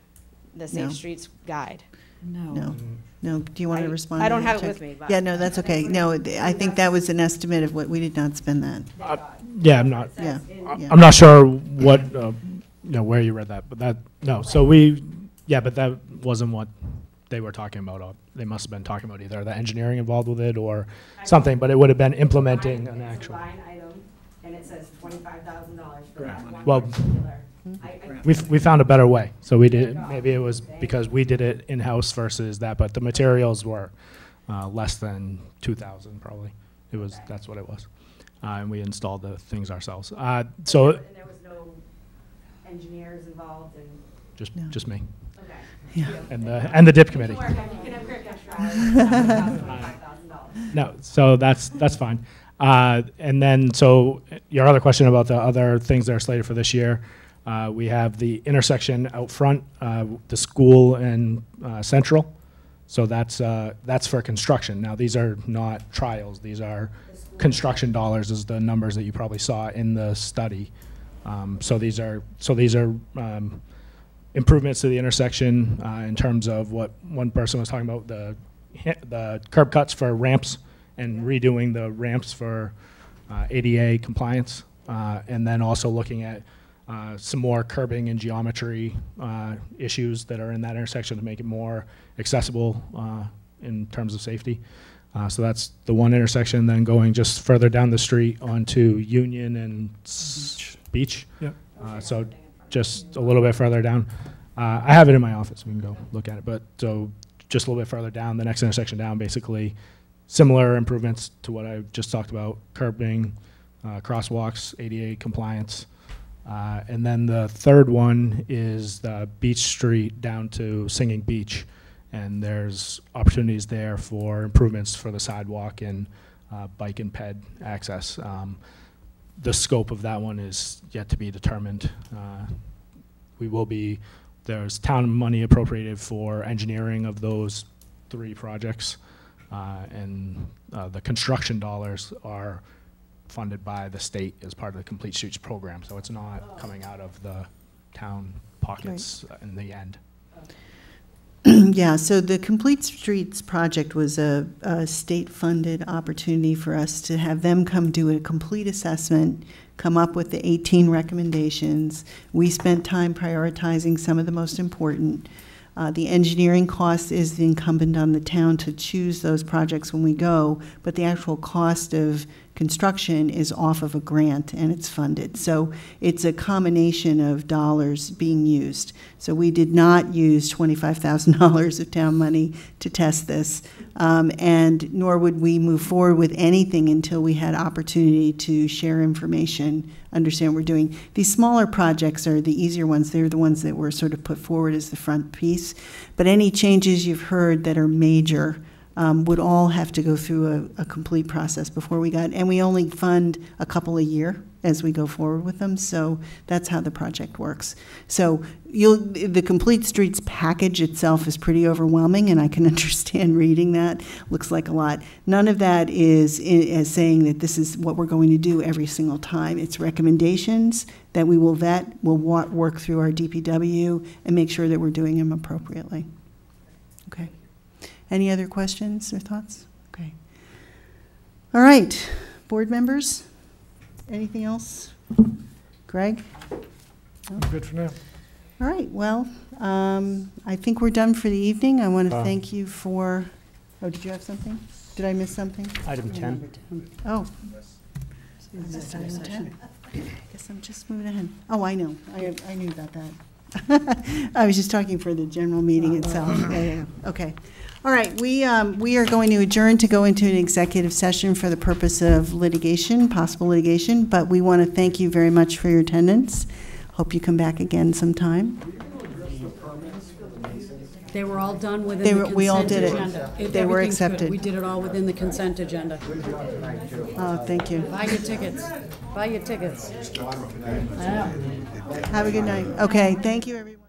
Safe Streets guide. No. Do you want to respond? I don't to have that, it Chuck? with me. But Yeah, no, that's okay. No, I think that was an estimate of what we did not spend that. Yeah, I'm not. Yeah. I'm not sure what where you read that, but no. So but that wasn't what they were talking about. They must have been talking about either the engineering involved with it or something, but it would have been implementing an actual. It's a line item, and it says $25,000 for that one Well, particular. we found a better way. So we did. Maybe it was because we did it in house versus that, but the materials were less than 2,000 probably. That's what it was, and we installed the things ourselves. So and there was no engineers involved, and just me. okay. Yeah. And the DIP committee. You can have Crick $25,000. No, so that's fine. And then, so your other question about the other things that are slated for this year, we have the intersection out front, the school and Central. So that's for construction. Now, these are not trials. These are construction dollars, is the numbers that you probably saw in the study. So these are improvements to the intersection in terms of what one person was talking about, the curb cuts for ramps and redoing the ramps for ADA compliance, and then also looking at some more curbing and geometry issues that are in that intersection to make it more accessible in terms of safety. So that's the one intersection. Then going just further down the street onto Union and Beach. Yep. So just a little bit further down. I have it in my office. We can go look at it. But so just a little bit further down, the next intersection down, basically similar improvements to what I just talked about, curbing, crosswalks, ADA compliance. And then the third one is the Beach Street down to Singing Beach. And there's opportunities there for improvements for the sidewalk and bike and ped access. The scope of that one is yet to be determined. There's town money appropriated for engineering of those 3 projects, and the construction dollars are funded by the state as part of the Complete Streets program, so it's not coming out of the town pockets in the end. Yeah, so the Complete Streets project was a state-funded opportunity for us to have them come do a complete assessment, come up with the 18 recommendations. We spent time prioritizing some of the most important. The engineering cost is incumbent on the town to choose those projects when we go, but the actual cost of construction is off of a grant and it's funded. So it's a combination of dollars being used. So we did not use $25,000 of town money to test this, and nor would we move forward with anything until we had opportunity to share information, understand what we're doing. These smaller projects are the easier ones. They're the ones that were sort of put forward as the front piece. But any changes you've heard that are major would all have to go through a complete process before we got, and we only fund a couple a year as we go forward with them, so that's how the project works. So the Complete Streets package itself is pretty overwhelming, and I can understand reading that. Looks like a lot. None of that is as saying that this is what we're going to do every single time. It's recommendations that we will vet, we'll work through our DPW, and make sure that we're doing them appropriately. Okay. Any other questions or thoughts? Okay. All right, board members, anything else? Greg? No? Good for now. All right, well, I think we're done for the evening. I want to thank you for, oh, did you have something? Did I miss something? Item 10. Oh. Is this item 10? I guess I'm just moving ahead. Oh, I know. I knew about that. I was just talking for the general meeting itself. Yeah. Okay. All right, we are going to adjourn to go into an executive session for the purpose of litigation, possible litigation, but we want to thank you very much for your attendance. Hope you come back again sometime. They were all done within the consent agenda. We all did it. They were accepted. Good. We did it all within the consent agenda. Oh, thank you. Buy your tickets. Buy your tickets. Have a good night. Okay, thank you, everyone.